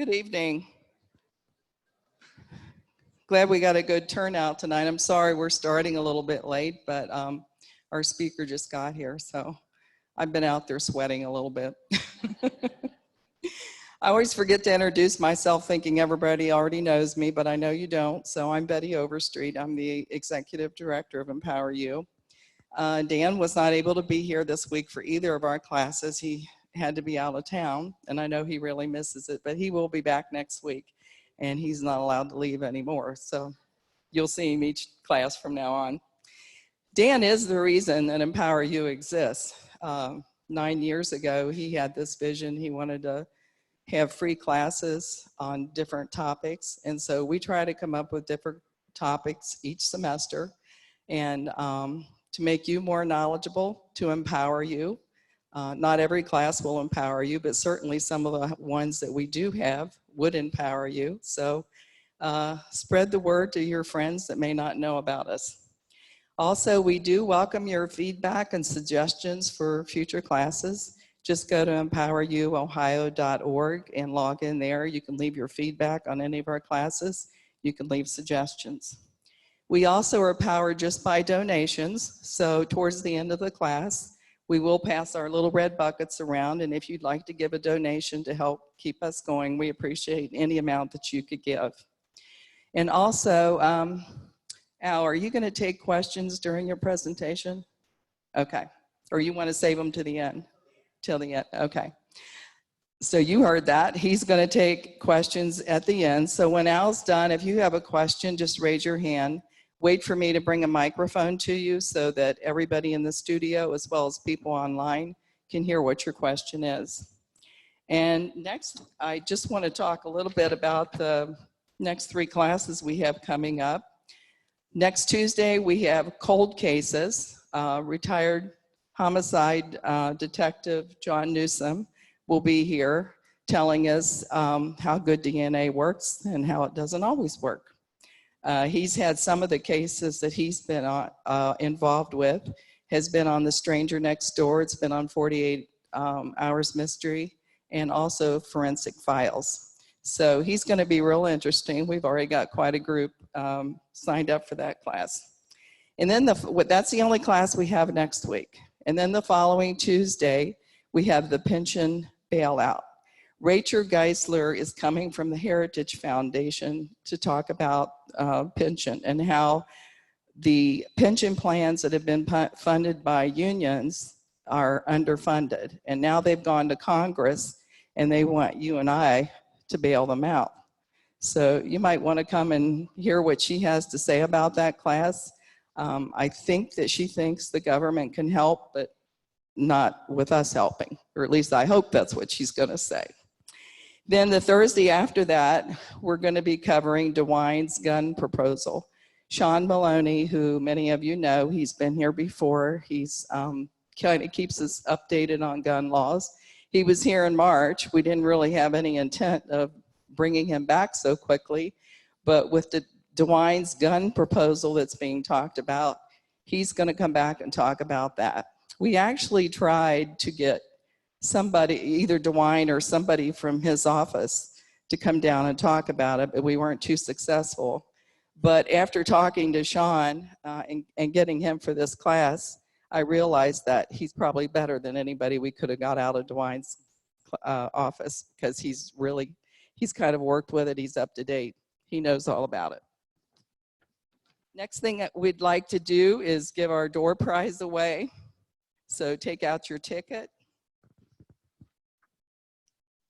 Good evening. Glad we got a good turnout tonight. I'm sorry we're starting a little bit late, but our speaker just got here, so I've been out there sweating a little bit. I always forget to introduce myself thinking everybody already knows me, but I know you don't. So I'm Betty Overstreet. I'm the Executive Director of Empower You. Dan was not able to be here this week for either of our classes. He had to be out of town, and I know he really misses it, but he will be back next week, and he's not allowed to leave anymore. So you'll see him each class from now on. Dan is the reason that Empower You exists. 9 years ago, he had this vision. He wanted to have free classes on different topics, and so we try to come up with different topics each semester, and to make you more knowledgeable, to empower you. Not every class will empower you, but certainly some of the ones that we do have would empower you. So spread the word to your friends that may not know about us. Also, we do welcome your feedback and suggestions for future classes. Just go to empoweryouohio.org and log in there. You can leave your feedback on any of our classes. You can leave suggestions. We also are powered just by donations. So towards the end of the class, we will pass our little red buckets around, and if you'd like to give a donation to help keep us going, we appreciate any amount that you could give. And also, Al, are you going to take questions during your presentation? Okay. Or you want to save them to the end? Till the end, okay. So you heard that. He's going to take questions at the end. So when Al's done, if you have a question, just raise your hand. Wait for me to bring a microphone to you so that everybody in the studio, as well as people online, can hear what your question is. And next, I just want to talk a little bit about the next 3 classes we have coming up. Next Tuesday, we have cold cases. Retired homicide detective John Newsom will be here telling us how good DNA works and how it doesn't always work. He's had some of the cases that he's been involved with, has been on The Stranger Next Door, it's been on 48 Hours Mystery, and also Forensic Files. So he's going to be real interesting. We've already got quite a group signed up for that class. And then that's the only class we have next week. And then the following Tuesday, we have the pension bailout. Rachel Geisler is coming from the Heritage Foundation to talk about pension and how the pension plans that have been funded by unions are underfunded. And now they've gone to Congress and they want you and I to bail them out. So you might want to come and hear what she has to say about that class. I think that she thinks the government can help, but not with us helping, or at least I hope that's what she's going to say. Then the Thursday after that, we're going to be covering DeWine's gun proposal. Sean Maloney, who many of you know, he's been here before. He's kind of keeps us updated on gun laws. He was here in March. We didn't really have any intent of bringing him back so quickly, but with the DeWine's gun proposal that's being talked about, he's going to come back and talk about that. We actually tried to get somebody, either DeWine or somebody from his office, to come down and talk about it, but we weren't too successful. But after talking to Sean and getting him for this class, I realized that he's probably better than anybody we could have got out of DeWine's office, because he's kind of worked with it, he's up to date, he knows all about it. Next thing that we'd like to do is give our door prize away. So take out your ticket.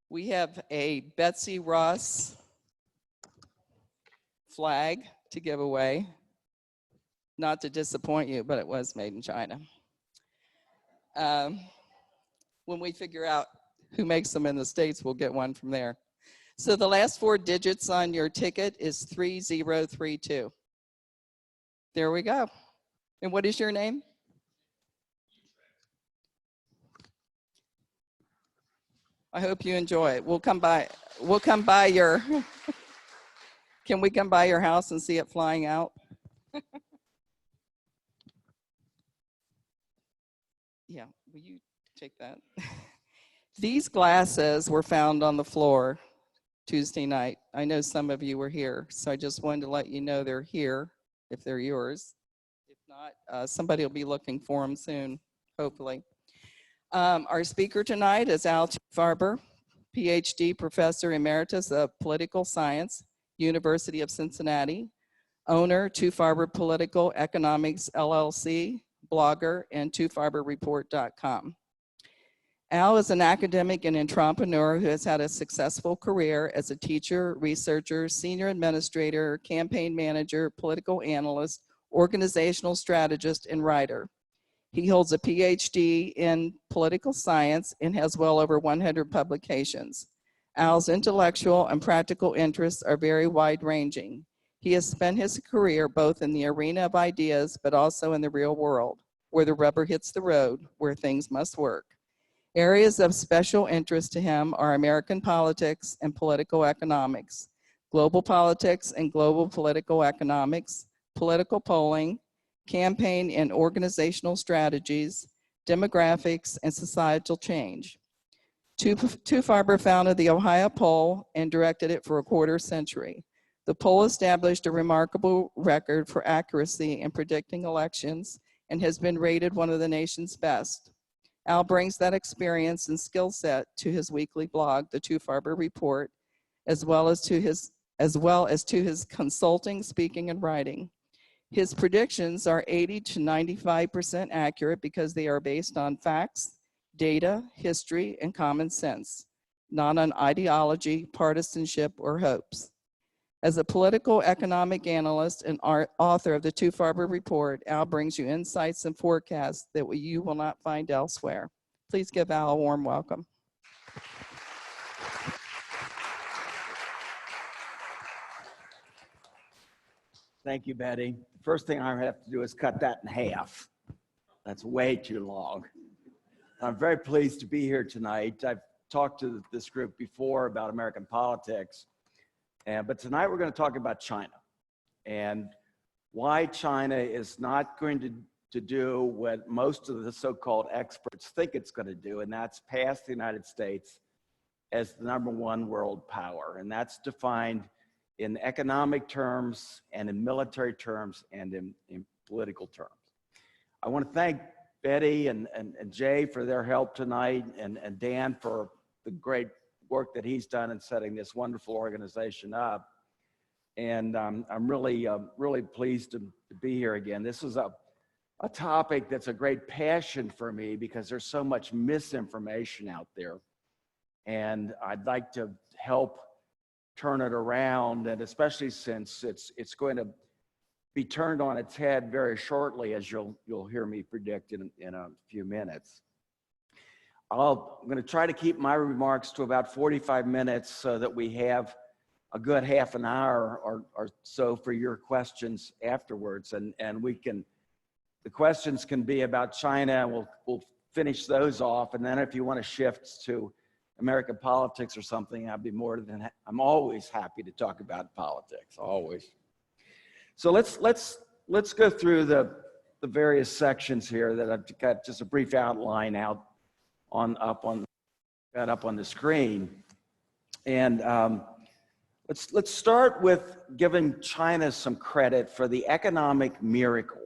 We have a Betsy Ross flag to give away. Not to disappoint you, but it was made in China. When we figure out who makes them in the States, we'll get one from there. So the last 4 digits on your ticket is 3032. There we go. And what is your name? I hope you enjoy it. We'll come by your, can we come by your house and see it flying out? Yeah, will you take that? These glasses were found on the floor Tuesday night. I know some of you were here, so I just wanted to let you know they're here if they're yours. If not, somebody will be looking for them soon, hopefully. Our speaker tonight is Al Tuchfarber, PhD Professor Emeritus of Political Science, University of Cincinnati, owner, Tuchfarber Political Economics LLC, blogger, and tuchfarberreport.com. Al is an academic and entrepreneur who has had a successful career as a teacher, researcher, senior administrator, campaign manager, political analyst, organizational strategist, and writer. He holds a PhD in political science and has well over 100 publications. Al's intellectual and practical interests are very wide-ranging. He has spent his career both in the arena of ideas, but also in the real world, where the rubber hits the road, where things must work. Areas of special interest to him are American politics and political economics, global politics and global political economics, political polling, campaign and organizational strategies, demographics, and societal change. Tuchfarber founded the Ohio Poll and directed it for a quarter century. The poll established a remarkable record for accuracy in predicting elections and has been rated one of the nation's best. Al brings that experience and skill set to his weekly blog, the Tuchfarber Report, as well as to his consulting, speaking, and writing. His predictions are 80 to 95% accurate because they are based on facts, data, history, and common sense, not on ideology, partisanship, or hopes. As a political economic analyst and author of the Tuchfarber Report, Al brings you insights and forecasts that you will not find elsewhere. Please give Al a warm welcome. Thank you, Betty. The first thing I have to do is cut that in half. That's way too long. I'm very pleased to be here tonight. I've talked to this group before about American politics. But tonight we're going to talk about China and why China is not going to do what most of the so-called experts think it's going to do, and that's pass the United States as the #1 world power. And that's defined in economic terms and in military terms and in political terms. I want to thank Betty and Jay for their help tonight, and Dan for the great work that he's done in setting this wonderful organization up. And I'm really pleased to be here again. This is a topic that's a great passion for me because there's so much misinformation out there. And I'd like to help turn it around, and especially since it's going to be turned on its head very shortly, as you'll hear me predict in a few minutes. I'm going to try to keep my remarks to about 45 minutes so that we have a good half an hour or so for your questions afterwards. And the questions can be about China, and we'll finish those off. And then if you want to shift to American politics or something, I'm always happy to talk about politics, always. So let's go through the various sections here that I've got just a brief outline up on the screen. And let's start with giving China some credit for the economic miracle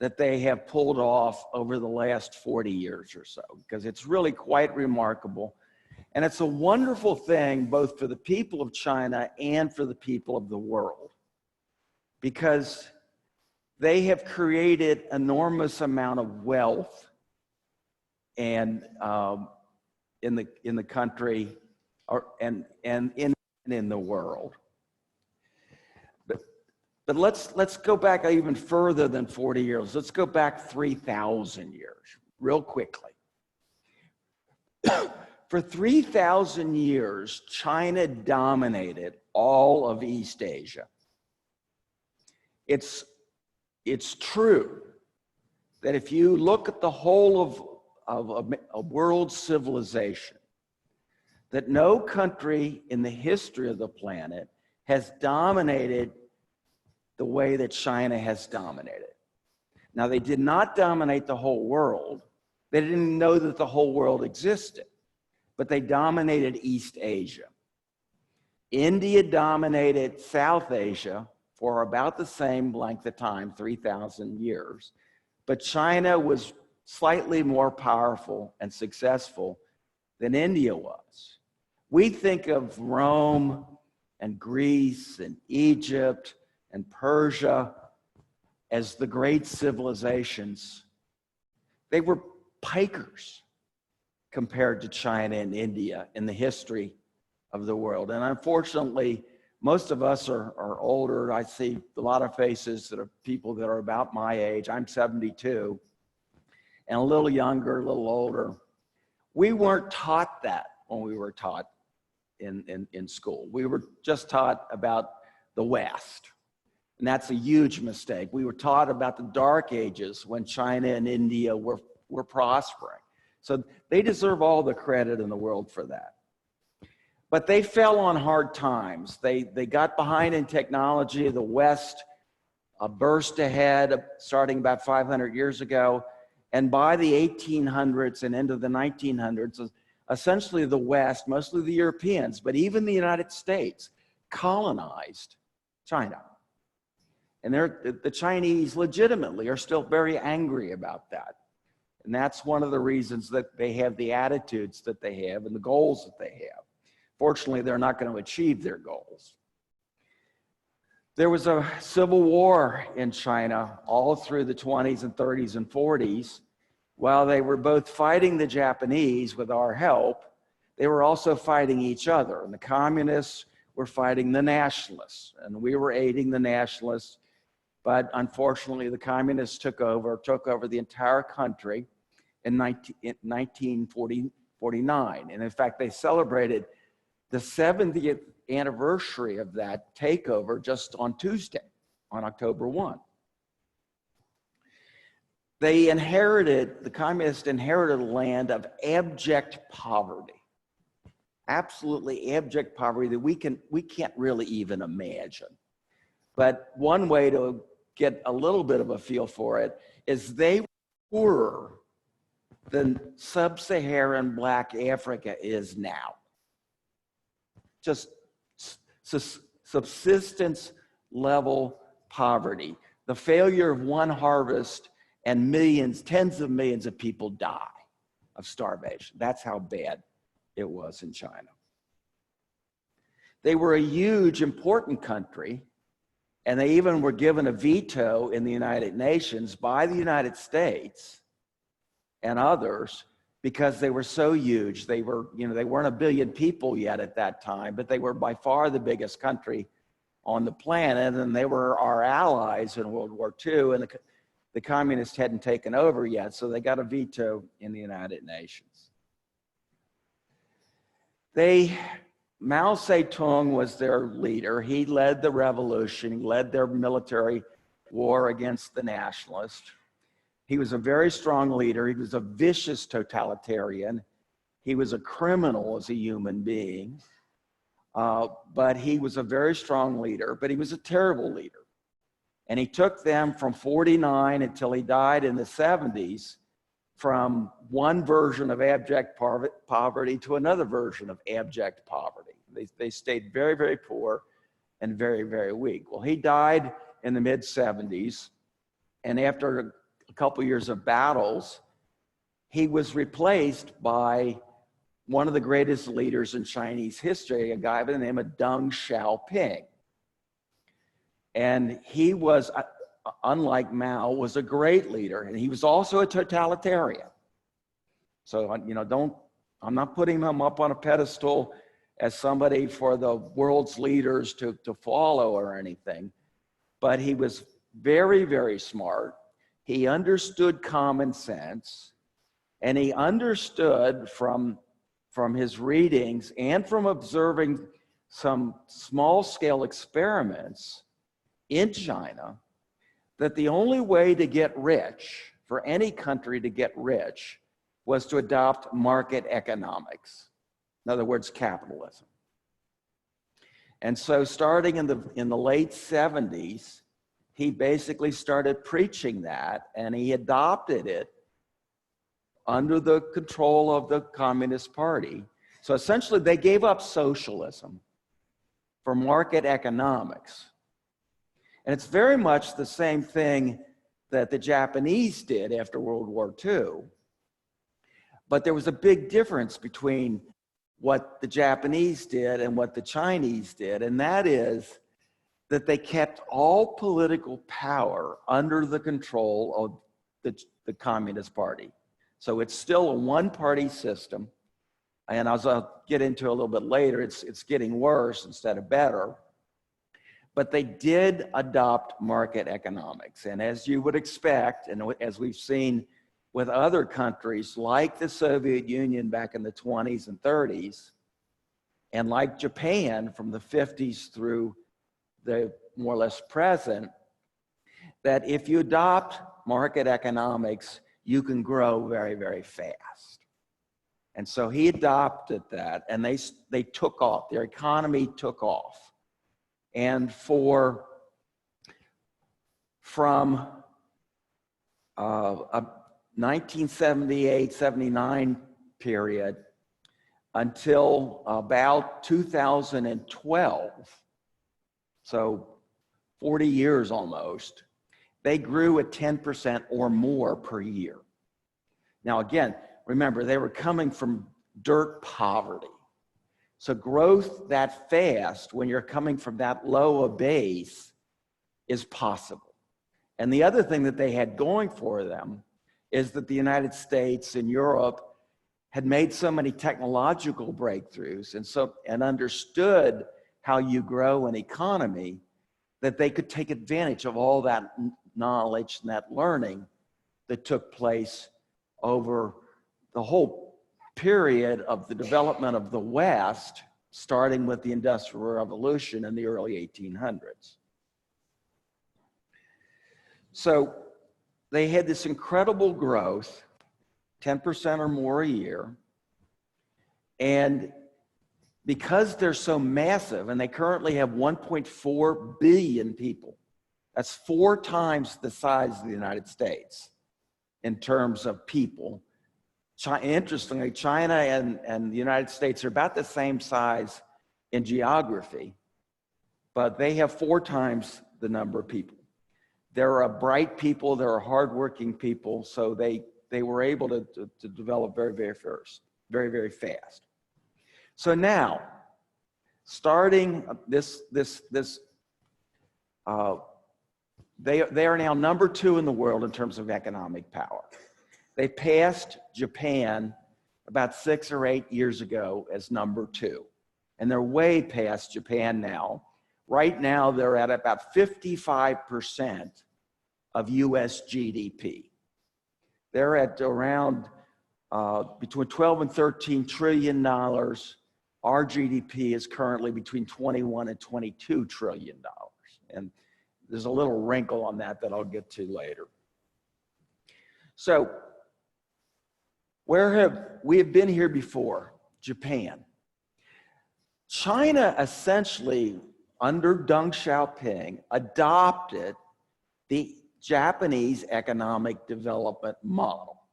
that they have pulled off over the last 40 years or so, because it's really quite remarkable. And it's a wonderful thing both for the people of China and for the people of the world, because they have created enormous amount of wealth and in the country and in the world. But let's go back even further than 40 years. Let's go back 3,000 years real quickly. For 3,000 years, China dominated all of East Asia. It's true that if you look at the whole of a world civilization, that no country in the history of the planet has dominated the way that China has dominated. Now, they did not dominate the whole world. They didn't know that the whole world existed, but they dominated East Asia. India dominated South Asia for about the same length of time, 3,000 years. But China was slightly more powerful and successful than India was. We think of Rome and Greece and Egypt and Persia as the great civilizations. They were pikers compared to China and India in the history of the world. And unfortunately, most of us are older. I see a lot of faces that are people that are about my age. I'm 72, and a little younger, a little older. We weren't taught that when we were taught in school. We were just taught about the West. And that's a huge mistake. We were taught about the dark ages when China and India were prospering. So they deserve all the credit in the world for that. But they fell on hard times. They got behind in technology. The West burst ahead starting about 500 years ago. And by the 1800s and into the 1900s, essentially the West, mostly the Europeans, but even the United States, colonized China. And the Chinese legitimately are still very angry about that. And that's one of the reasons that they have the attitudes that they have and the goals that they have. Fortunately, they're not going to achieve their goals. There was a civil war in China all through the 20s and 30s and 40s. While they were both fighting the Japanese with our help, they were also fighting each other. And the communists were fighting the nationalists, and we were aiding the nationalists. But unfortunately, the communists took over the entire country in 1949. And in fact, they celebrated the 70th anniversary of that takeover just on Tuesday, on October 1. The communists inherited a land of abject poverty, absolutely abject poverty that we can't really even imagine. But one way to get a little bit of a feel for it is they were poorer than sub-Saharan Black Africa is now. Just subsistence level poverty. The failure of one harvest and millions, tens of millions of people die of starvation. That's how bad it was in China. They were a huge, important country, and they even were given a veto in the United Nations by the United States and others because they were so huge. They weren't a billion people yet at that time, but they were by far the biggest country on the planet, and they were our allies in World War II, and the communists hadn't taken over yet, so they got a veto in the United Nations. Mao Zedong was their leader. He led the revolution. He led their military war against the nationalists. He was a very strong leader. He was a vicious totalitarian. He was a criminal as a human being. But he was a very strong leader, but he was a terrible leader. And he took them from 49 until he died in the 70s from one version of abject poverty to another version of abject poverty. They stayed very, very poor and very, very weak. Well, he died in the mid-70s, and after a couple years of battles, he was replaced by one of the greatest leaders in Chinese history, a guy by the name of Deng Xiaoping. And he was, unlike Mao, was a great leader, and he was also a totalitarian. So, I'm not putting him up on a pedestal as somebody for the world's leaders to follow or anything, but he was very, very smart. He understood common sense, and he understood from his readings and from observing some small-scale experiments in China that the only way to get rich, for any country to get rich, was to adopt market economics. In other words, capitalism. And so starting in the late 70s, he basically started preaching that, and he adopted it under the control of the Communist Party. So essentially, they gave up socialism, for market economics. And it's very much the same thing that the Japanese did after World War II. But there was a big difference between what the Japanese did and what the Chinese did, and that is that they kept all political power under the control of the Communist Party. So it's still a one-party system, and as I'll get into a little bit later, it's getting worse instead of better. But they did adopt market economics, and as you would expect, and as we've seen with other countries like the Soviet Union back in the 20s and 30s, and like Japan from the 50s through the more or less present, that if you adopt market economics, you can grow very, very fast. And so he adopted that, and they took off. Their economy took off. And from a 1978-79 period until about 2012, so 40 years almost, they grew at 10% or more per year. Now again, remember, they were coming from dirt poverty. So growth that fast when you're coming from that low a base is possible. And the other thing that they had going for them is that the United States and Europe had made so many technological breakthroughs and understood how you grow an economy that they could take advantage of all that knowledge and that learning that took place over the whole period of the development of the West, starting with the Industrial Revolution in the early 1800s. So they had this incredible growth, 10% or more a year, and because they're so massive, and they currently have 1.4 billion people, that's 4 times the size of the United States in terms of people. Interestingly, China and the United States are about the same size in geography, but they have 4 times the number of people. They're a bright people, they're a hardworking people, so they were able to develop very, very fast. So now, starting they are now number 2 in the world in terms of economic power. They passed Japan about 6 or 8 years ago as number 2. And they're way past Japan now. Right now, they're at about 55% of US GDP. They're at around between 12 and 13 trillion dollars. Our GDP is currently between 21 and 22 trillion dollars. And there's a little wrinkle on that I'll get to later. So, we have been here before? Japan. China essentially, under Deng Xiaoping, adopted the Japanese economic development model.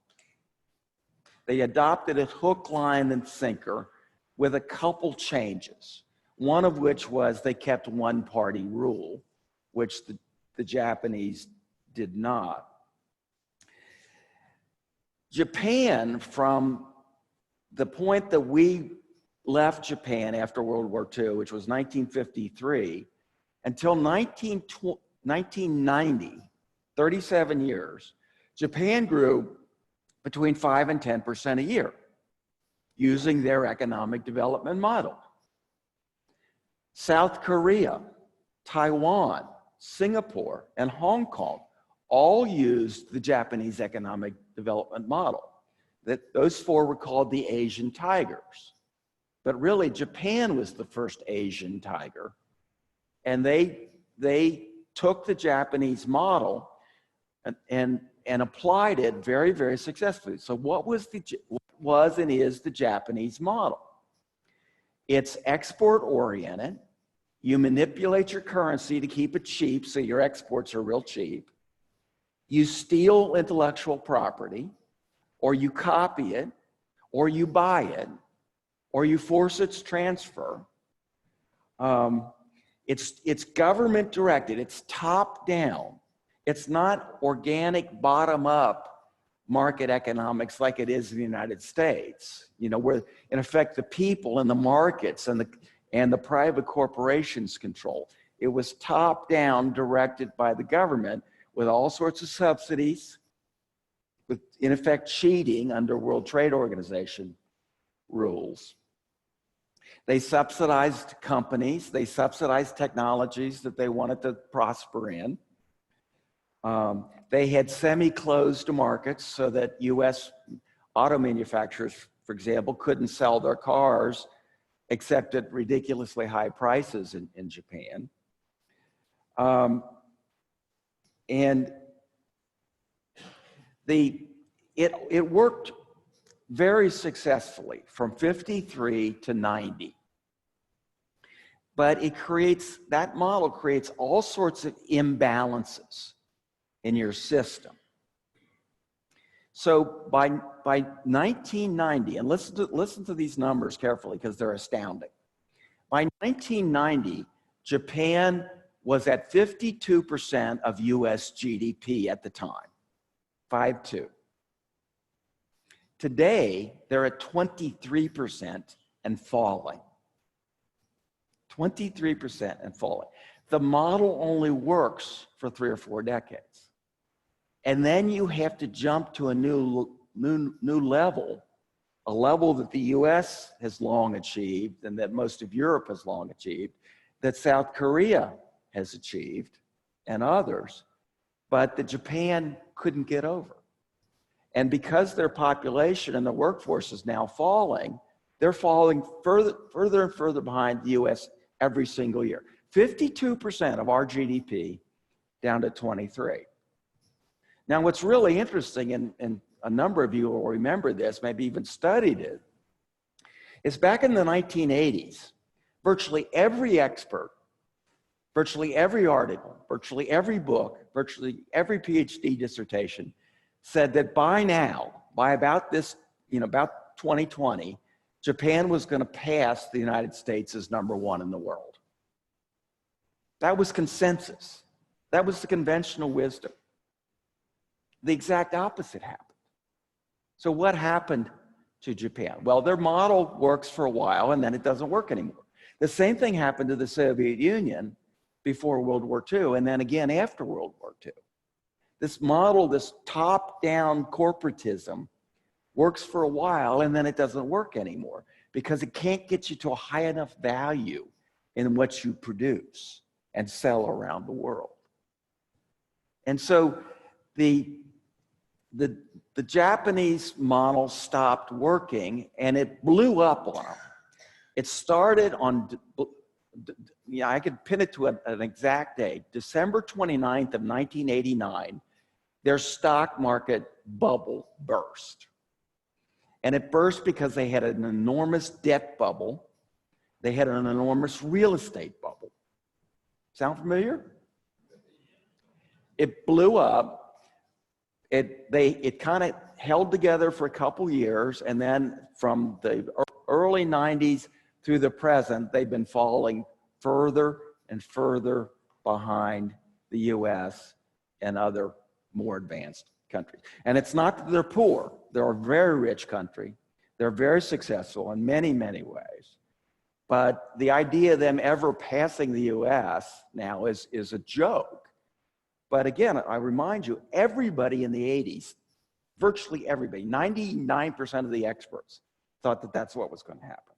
They adopted it hook, line, and sinker with a couple changes. One of which was they kept one-party rule, which the Japanese did not. Japan, from the point that we left Japan after World War II, which was 1953, until 1990, 37 years, Japan grew between 5 and 10% a year using their economic development model. South Korea, Taiwan, Singapore, and Hong Kong all used the Japanese economic development model. Those 4 were called the Asian tigers. But really, Japan was the first Asian tiger. And they took the Japanese model and applied it very, very successfully. So what was and is the Japanese model? It's export-oriented. You manipulate your currency to keep it cheap, so your exports are real cheap. You steal intellectual property, or you copy it, or you buy it, or you force its transfer. It's government directed, it's top down. It's not organic bottom up market economics like it is in the United States, you know, where in effect the people and the markets and the private corporations control. It was top down, directed by the government with all sorts of subsidies, with in effect cheating under World Trade Organization rules. They subsidized companies, they subsidized technologies that they wanted to prosper in. They had semi-closed markets so that US auto manufacturers, for example, couldn't sell their cars except at ridiculously high prices in Japan. And it worked very successfully from 53 to 90. But that model creates all sorts of imbalances in your system. So by 1990, and listen to these numbers carefully because they're astounding. By 1990, Japan was at 52% of US GDP at the time, 5-2. Today, they're at 23% and falling. 23% and falling. The model only works for 3 or 4 decades. And then you have to jump to a new level, a level that the US has long achieved and that most of Europe has long achieved, that South Korea has achieved and others, but that Japan couldn't get over. And because their population and the workforce is now falling, they're falling further and further behind the US every single year. 52% of our GDP down to 23. Now, what's really interesting, and a number of you will remember this, maybe even studied it, is back in the 1980s, virtually every expert, virtually every article, virtually every book, virtually every PhD dissertation said that by now, by about this, about 2020, Japan was going to pass the United States as #1 in the world. That was consensus. That was the conventional wisdom. The exact opposite happened. So what happened to Japan? Well, their model works for a while and then it doesn't work anymore. The same thing happened to the Soviet Union before World War II and then again after World War II. This model, this top-down corporatism, works for a while and then it doesn't work anymore because it can't get you to a high enough value in what you produce and sell around the world. And so the Japanese model stopped working and it blew up on them. It started on, I could pin it to an exact date, December 29th of 1989, their stock market bubble burst. And it burst because they had an enormous debt bubble. They had an enormous real estate bubble. Sound familiar? It blew up. It kind of held together for a couple years, and then from the early 90s through the present, they've been falling further and further behind the US and other more advanced countries. And it's not that they're poor. They're a very rich country. They're very successful in many, many ways. But the idea of them ever passing the US now is a joke. But again, I remind you, everybody in the 80s, virtually everybody, 99% of the experts thought that that's what was going to happen.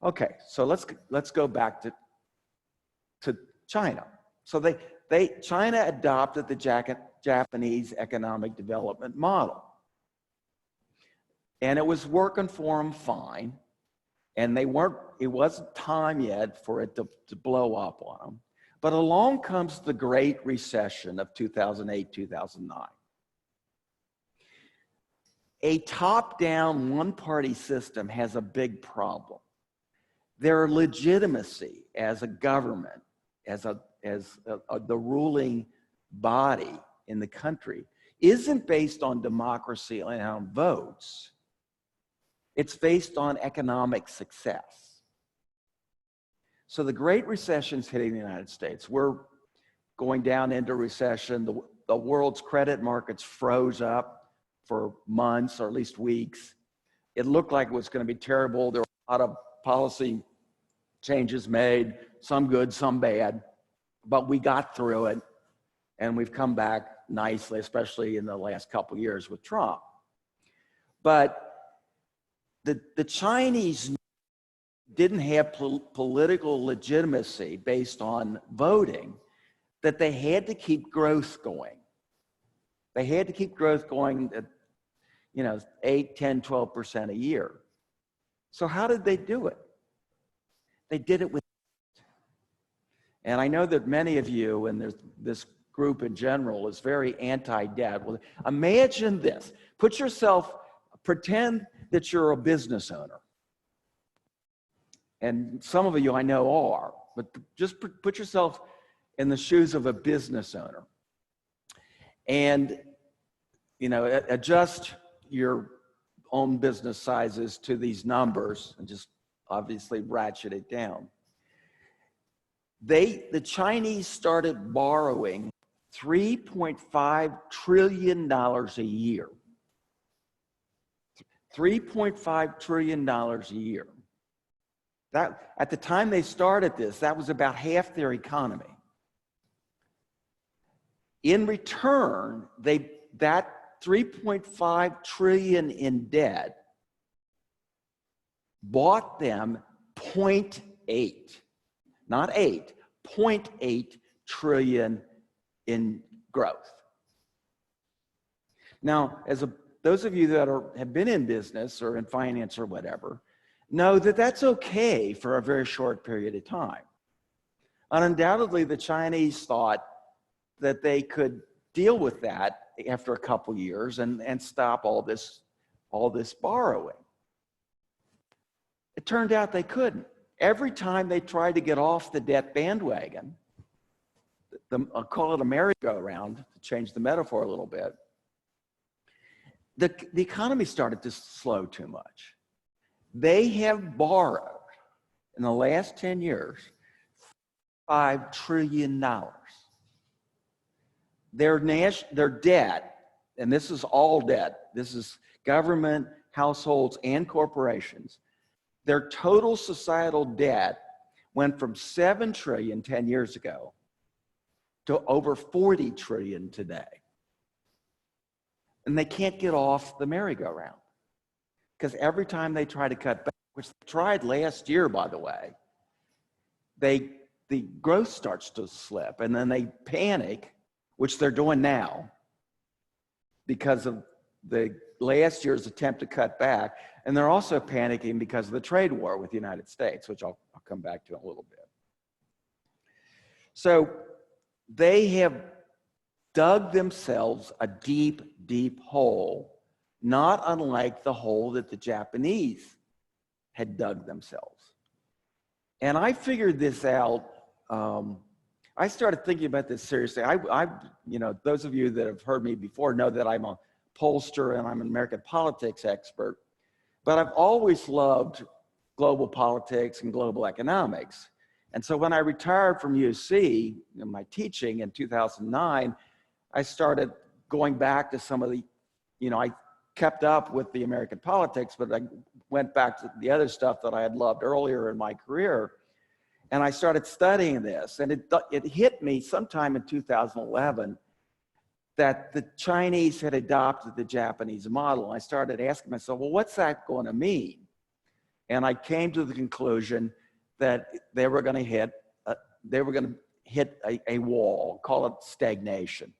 Okay, so let's go back to China. So China adopted the Japanese economic development model. And it was working for them fine. And it wasn't time yet for it to blow up on them. But along comes the Great Recession of 2008, 2009. A top-down one-party system has a big problem. Their legitimacy as a government, as the ruling body in the country, isn't based on democracy and on votes. It's based on economic success. So the Great Recession's hitting the United States. We're going down into recession. The world's credit markets froze up for months or at least weeks. It looked like it was going to be terrible. There were a lot of policy changes made, some good, some bad, but we got through it and we've come back nicely, especially in the last couple of years with Trump. But the Chinese didn't have political legitimacy based on voting, that they had to keep growth going. They had to keep growth going at, 8, 10, 12% a year. So how did they do it? They did it with, and I know that many of you, and there's this group in general, is very anti-debt. Well, imagine this. Pretend that you're a business owner. And some of you I know are, but just put yourself in the shoes of a business owner. And, adjust your own business sizes to these numbers and just obviously ratchet it down. The Chinese started borrowing $3.5 trillion a year. $3.5 trillion a year. That, at the time they started this, that was about half their economy. In return, that 3.5 trillion in debt bought them 0.8, not 8, 0.8 trillion in growth. Now, those of you that have been in business or in finance or whatever, know that that's okay for a very short period of time. And undoubtedly, the Chinese thought that they could deal with that after a couple years and stop all this borrowing. It turned out they couldn't. Every time they tried to get off the debt bandwagon, I'll call it a merry-go-round to change the metaphor a little bit, the economy started to slow too much. They have borrowed in the last 10 years $5 trillion. Their debt, and this is all debt, this is government, households, and corporations, their total societal debt went from 7 trillion 10 years ago to over 40 trillion today. And they can't get off the merry-go-round because every time they try to cut back, which they tried last year, by the way, the growth starts to slip and then they panic, which they're doing now because of the last year's attempt to cut back. And they're also panicking because of the trade war with the United States, which I'll come back to in a little bit. So they have dug themselves a deep, deep hole, not unlike the hole that the Japanese had dug themselves. And I figured this out. I started thinking about this seriously. Those of you that have heard me before know that I'm a pollster and I'm an American politics expert, but I've always loved global politics and global economics. And so when I retired from UC in my teaching in 2009, I started going back to some of the, I kept up with the American politics, but I went back to the other stuff that I had loved earlier in my career. And I started studying this, and it hit me sometime in 2011 that the Chinese had adopted the Japanese model. And I started asking myself, well, what's that going to mean? And I came to the conclusion that they were going to hit a wall, call it stagnation.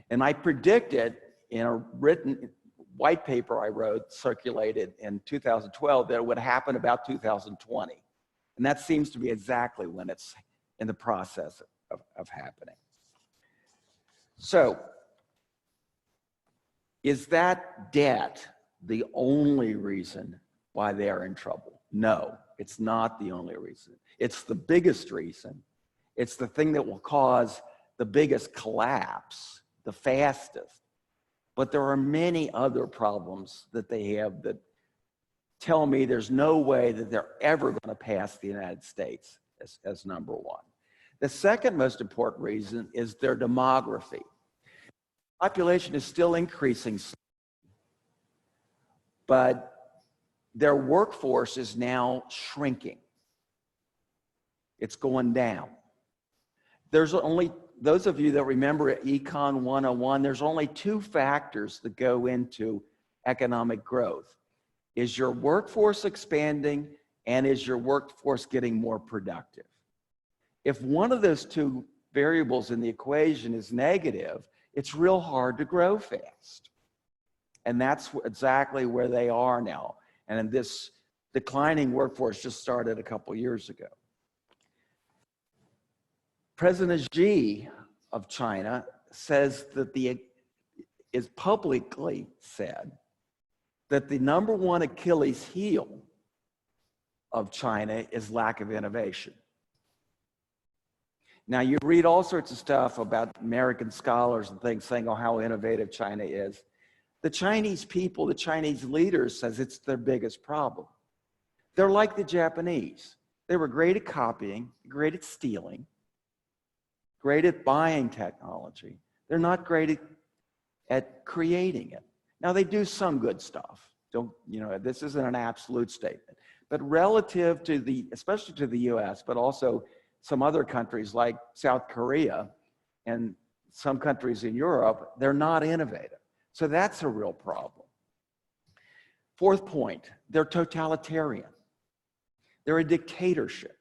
And I predicted in a written white paper I wrote, circulated in 2012, that it would happen about 2020. And that seems to be exactly when it's in the process of happening. So, is that debt the only reason why they are in trouble? No, it's not the only reason. It's the biggest reason. It's the thing that will cause the biggest collapse, the fastest. But there are many other problems that they have that tell me there's no way that they're ever going to pass the United States as number one. The second most important reason is their demography. Population is still increasing, but their workforce is now shrinking. It's going down. There's only, those of you that remember Econ 101, there's only two factors that go into economic growth. Is your workforce expanding, and is your workforce getting more productive? If one of those two variables in the equation is negative, it's real hard to grow fast. And that's exactly where they are now. And this declining workforce just started a couple years ago. President Xi of China says that is publicly said that the number one Achilles heel of China is lack of innovation. Now, you read all sorts of stuff about American scholars and things saying, oh, how innovative China is. The Chinese people, the Chinese leaders says it's their biggest problem. They're like the Japanese. They were great at copying, great at stealing, great at buying technology. They're not great at creating it. Now, they do some good stuff. This isn't an absolute statement. But relative to especially to the US, but also some other countries like South Korea and some countries in Europe, they're not innovative. So that's a real problem. Fourth point, they're totalitarian. They're a dictatorship.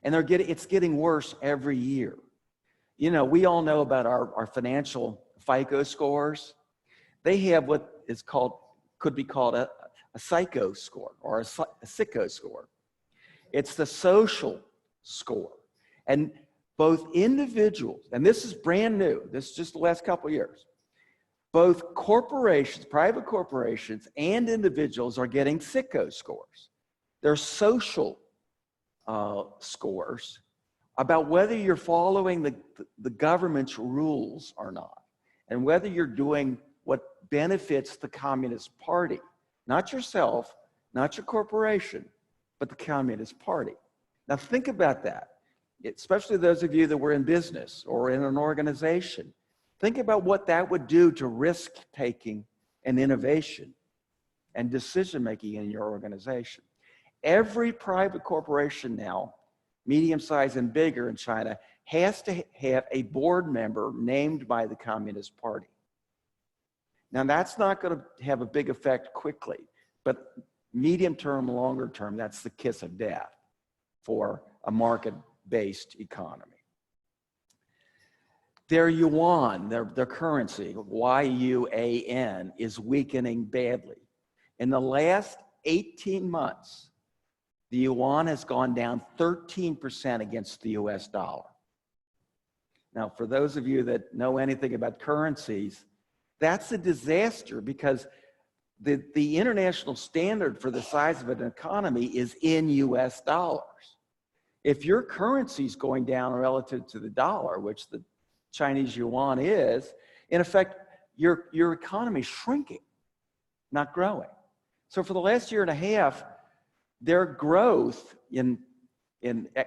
And it's getting worse every year. You know, we all know about our financial FICO scores. They have what is could be called a psycho score or a sicko score. It's the social score. And both individuals, and this is brand new, this is just the last couple of years, both corporations, private corporations, and individuals are getting sicko scores. They're social scores about whether you're following the government's rules or not, and whether you're doing what benefits the Communist Party. Not yourself, not your corporation, but the Communist Party. Now think about that, especially those of you that were in business or in an organization. Think about what that would do to risk-taking and innovation and decision-making in your organization. Every private corporation now, medium-sized and bigger in China, has to have a board member named by the Communist Party. Now, that's not going to have a big effect quickly, but medium-term, longer-term, that's the kiss of death for a market-based economy. Their yuan, their currency, Y-U-A-N, is weakening badly. In the last 18 months, the yuan has gone down 13% against the US dollar. Now, for those of you that know anything about currencies, that's a disaster because the international standard for the size of an economy is in US dollars. If your currency is going down relative to the dollar, which the Chinese yuan is, in effect, your economy is shrinking, not growing. So for the last year and a half, their growth in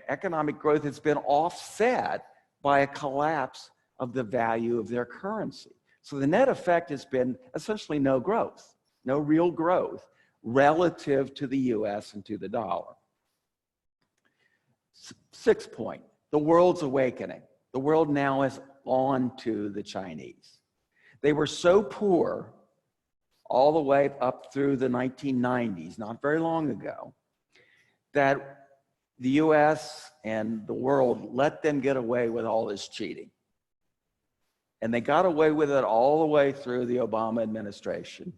economic growth has been offset by a collapse of the value of their currency. So the net effect has been essentially no growth, no real growth relative to the US and to the dollar. Sixth point, the world's awakening. The world now is on to the Chinese. They were so poor all the way up through the 1990s, not very long ago, that the US and the world let them get away with all this cheating. And they got away with it all the way through the Obama administration.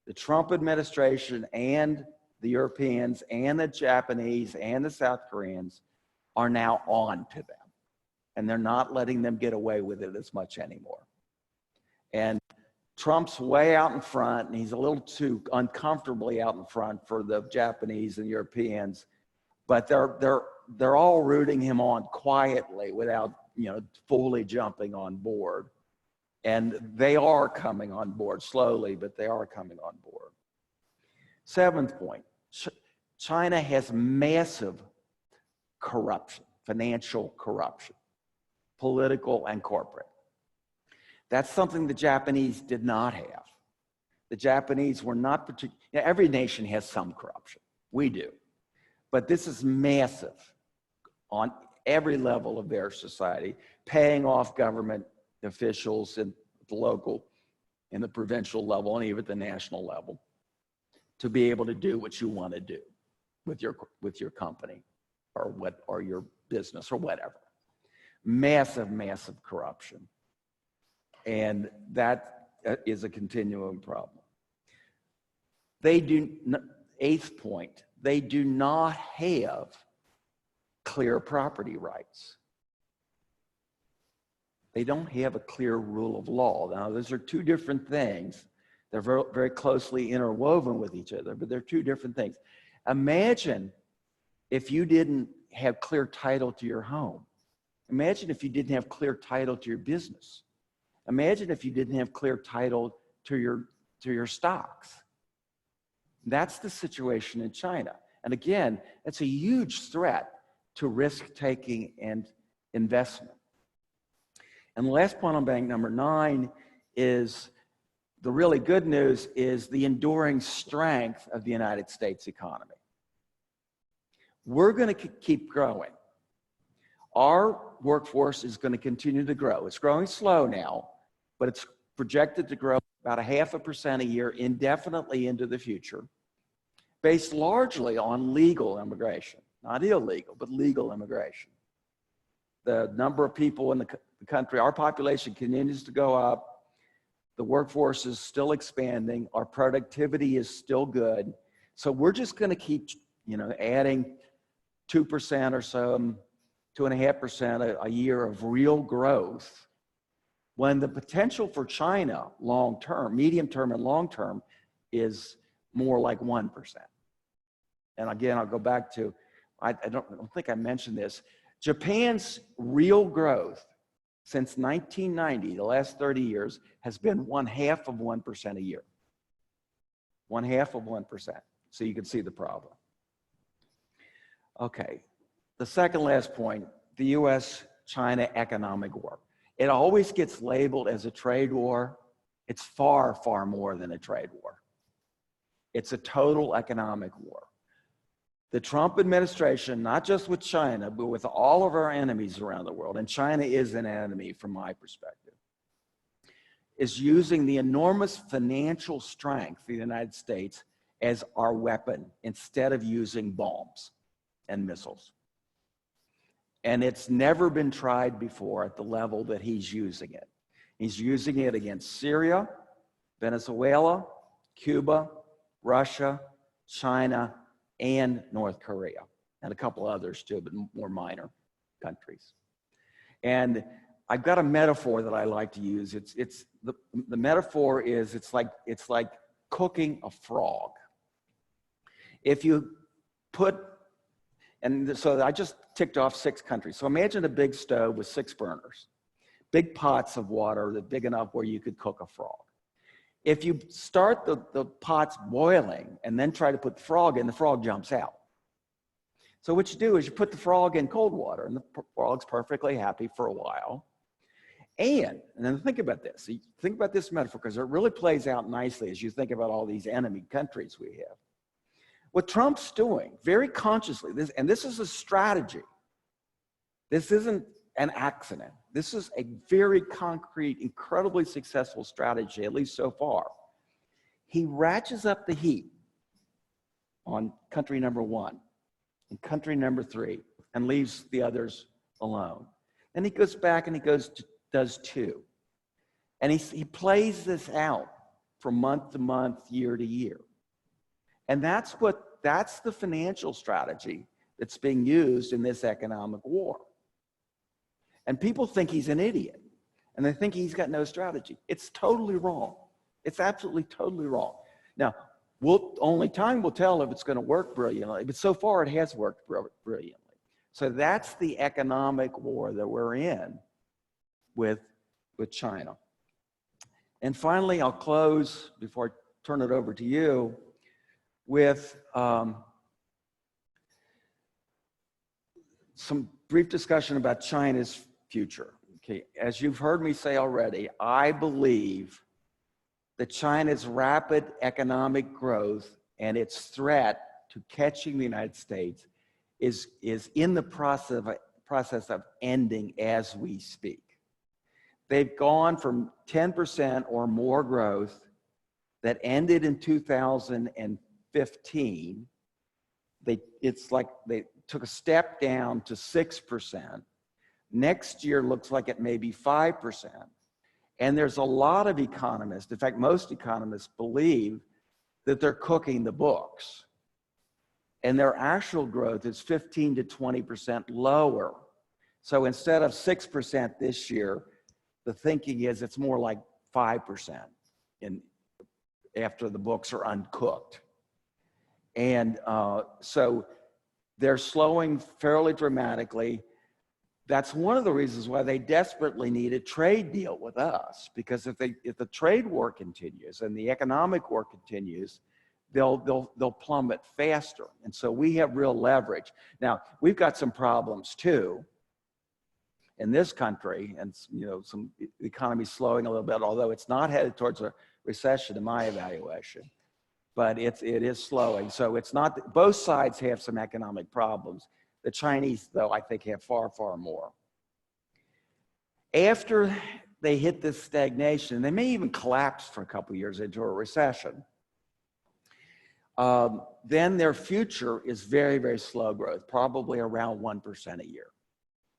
The Trump administration and the Europeans and the Japanese and the South Koreans are now on to them. And they're not letting them get away with it as much anymore. And Trump's way out in front, and he's a little too uncomfortably out in front for the Japanese and Europeans, but they're all rooting him on quietly without, fully jumping on board. And they are coming on board slowly, but they are coming on board. Seventh point, China has massive corruption, financial corruption, political and corporate. That's something the Japanese did not have. The Japanese were not particularly, every nation has some corruption. We do. But this is massive on every level of their society, paying off government officials at the local, and the provincial level, and even at the national level, to be able to do what you want to do with your company or your business or whatever. Massive, massive corruption. And that is a continuing problem. Eighth point, they do not have clear property rights. They don't have a clear rule of law. Now, those are two different things. They're very, very closely interwoven with each other, but they're two different things. Imagine if you didn't have clear title to your home. Imagine if you didn't have clear title to your business. Imagine if you didn't have clear title to your stocks. That's the situation in China. And again, it's a huge threat to risk-taking and investment. And the last point on bank number 9 is the really good news is the enduring strength of the United States economy. We're going to keep growing. Our workforce is going to continue to grow. It's growing slow now, but it's projected to grow about 0.5% a year indefinitely into the future, based largely on legal immigration, not illegal, but legal immigration. The number of people in the country, our population continues to go up. The workforce is still expanding. Our productivity is still good. So we're just going to keep, adding 2% or so, 2.5% a year of real growth, when the potential for China long-term, medium-term and long-term, is more like 1%. And again, I'll go back to, I don't think I mentioned this, Japan's real growth since 1990, the last 30 years, has been 0.5% a year. 0.5%. So you can see the problem. Okay, the second last point, the US-China economic war. It always gets labeled as a trade war. It's far, far more than a trade war. It's a total economic war. The Trump administration, not just with China, but with all of our enemies around the world, and China is an enemy from my perspective, is using the enormous financial strength of the United States as our weapon instead of using bombs and missiles. And it's never been tried before at the level that he's using it. He's using it against Syria, Venezuela, Cuba, Russia, China, and North Korea, and a couple others too, but more minor countries. And I've got a metaphor that I like to use. The metaphor is it's like cooking a frog. If you put, and so I just ticked off 6 countries. So imagine a big stove with 6 burners, big pots of water that big enough where you could cook a frog. If you start the pots boiling and then try to put the frog in, the frog jumps out. So what you do is you put the frog in cold water, and the frog's perfectly happy for a while. And then think about this. Think about this metaphor, because it really plays out nicely as you think about all these enemy countries we have. What Trump's doing, very consciously, this is a strategy. This isn't an accident. This is a very concrete, incredibly successful strategy, at least so far. He ratchets up the heat on country number 1 and country number 3 and leaves the others alone. Then he goes back and he does 2. And he plays this out from month to month, year to year. And that's the financial strategy that's being used in this economic war. And people think he's an idiot, and they think he's got no strategy. It's totally wrong. It's absolutely totally wrong. Now, only time will tell if it's going to work brilliantly, but so far it has worked brilliantly. So that's the economic war that we're in with China. And finally, I'll close before I turn it over to you with some brief discussion about China's future. Okay, as you've heard me say already, I believe that China's rapid economic growth and its threat to catching the United States is in the process of ending as we speak. They've gone from 10% or more growth that ended in 2015. It's like they took a step down to 6%. Next year looks like it may be 5%. And there's a lot of economists, in fact, most economists believe that they're cooking the books. And their actual growth is 15 to 20% lower. So instead of 6% this year, the thinking is it's more like 5% after the books are uncooked. And so they're slowing fairly dramatically. That's one of the reasons why they desperately need a trade deal with us, because if the trade war continues and the economic war continues, they'll plummet faster. And so we have real leverage. Now, we've got some problems too in this country, and some economy slowing a little bit, although it's not headed towards a recession in my evaluation, but it is slowing. So it's not, both sides have some economic problems. The Chinese, though, I think have far, far more. After they hit this stagnation, they may even collapse for a couple of years into a recession. Then their future is very, very slow growth, probably around 1% a year,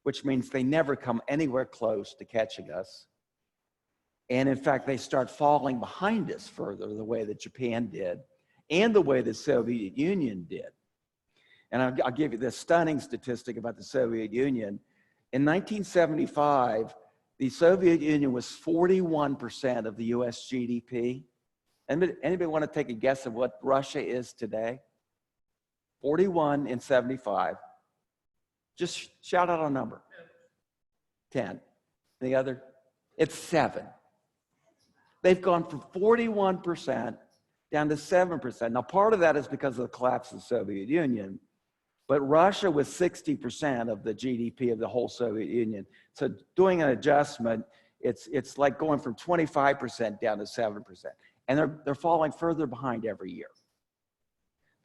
which means they never come anywhere close to catching us. And in fact, they start falling behind us further, the way that Japan did and the way the Soviet Union did. And I'll give you this stunning statistic about the Soviet Union. In 1975, the Soviet Union was 41% of the US GDP. Anybody want to take a guess of what Russia is today? 41 in 75. Just shout out a number. 10. The other? It's 7. They've gone from 41% down to 7%. Now, part of that is because of the collapse of the Soviet Union, but Russia was 60% of the GDP of the whole Soviet Union. So doing an adjustment, it's like going from 25% down to 7%. And they're falling further behind every year.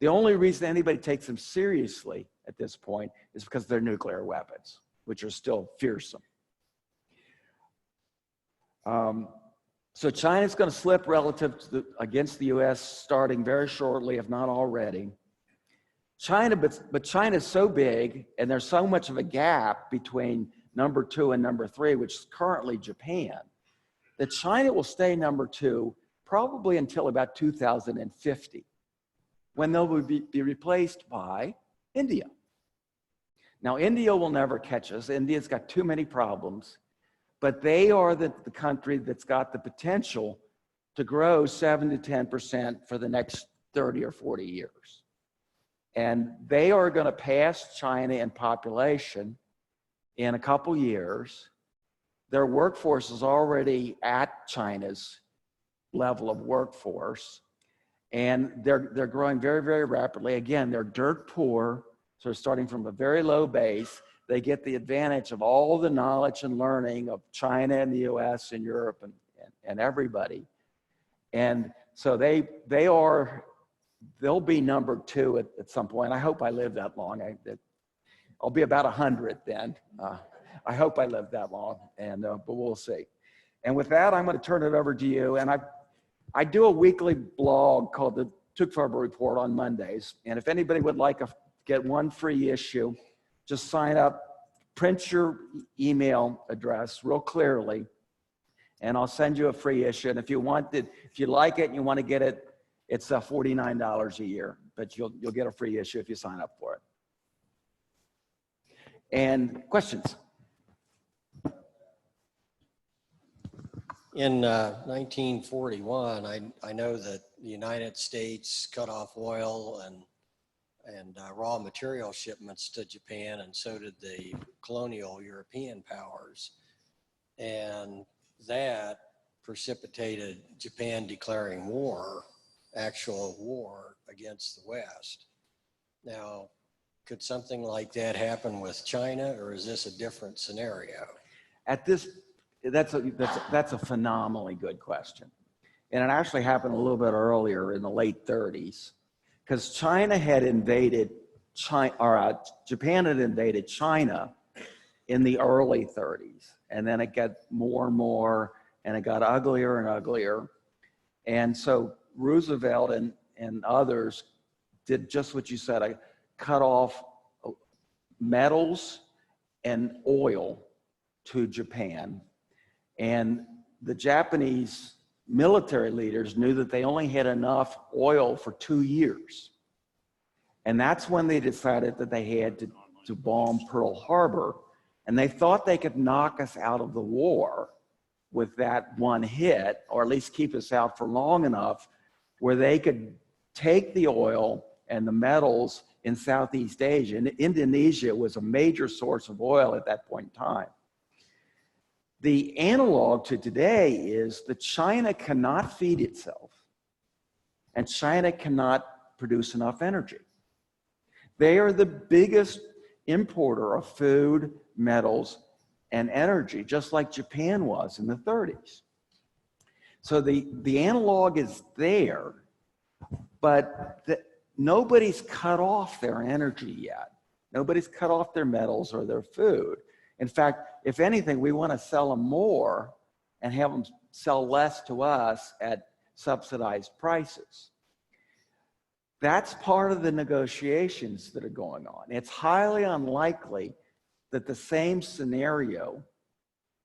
The only reason anybody takes them seriously at this point is because of their nuclear weapons, which are still fearsome. So China's going to slip relative to against the US starting very shortly, if not already. But China's so big, and there's so much of a gap between number 2 and number 3, which is currently Japan, that China will stay number 2 probably until about 2050, when they'll be replaced by India. Now, India will never catch us. India's got too many problems, but they are the country that's got the potential to grow 7 to 10% for the next 30 or 40 years. And they are going to pass China in population in a couple years. Their workforce is already at China's level of workforce, and they're growing very, very rapidly. Again, they're dirt poor, so starting from a very low base, they get the advantage of all the knowledge and learning of China and the US and Europe and everybody. And so they'll be number 2 at some point. I hope I live that long. I'll be about 100 then. I hope I live that long, but we'll see. And with that, I'm going to turn it over to you. And I do a weekly blog called the Tuchfarber Report on Mondays. And if anybody would like to get one free issue, just sign up, print your email address real clearly, and I'll send you a free issue. And if you want it, if you like it and you want to get it, it's $49 a year, but you'll get a free issue if you sign up for it. And questions? In 1941, I know that the United States cut off oil and raw material shipments to Japan, and so did the colonial European powers. And that precipitated Japan declaring war, actual war against the West. Now, Could something like that happen with China, or is this a different scenario? At this, that's a phenomenally good question. And it actually happened a little bit earlier in the late 30s, because China had invaded Japan had invaded China in the early 30s. And then it got more and more, and it got uglier and uglier. And so Roosevelt and others did just what you said. I cut off metals and oil to Japan. And the Japanese military leaders knew that they only had enough oil for 2 years. And that's when they decided that they had to bomb Pearl Harbor. And they thought they could knock us out of the war with that one hit, or at least keep us out for long enough where they could take the oil and the metals in Southeast Asia. And Indonesia was a major source of oil at that point in time. The analog to today is that China cannot feed itself, and China cannot produce enough energy. They are the biggest importer of food, metals, and energy, just like Japan was in the 30s. So the analog is there, but nobody's cut off their energy yet. Nobody's cut off their metals or their food. In fact, if anything, we want to sell them more and have them sell less to us at subsidized prices. That's part of the negotiations that are going on. It's highly unlikely that the same scenario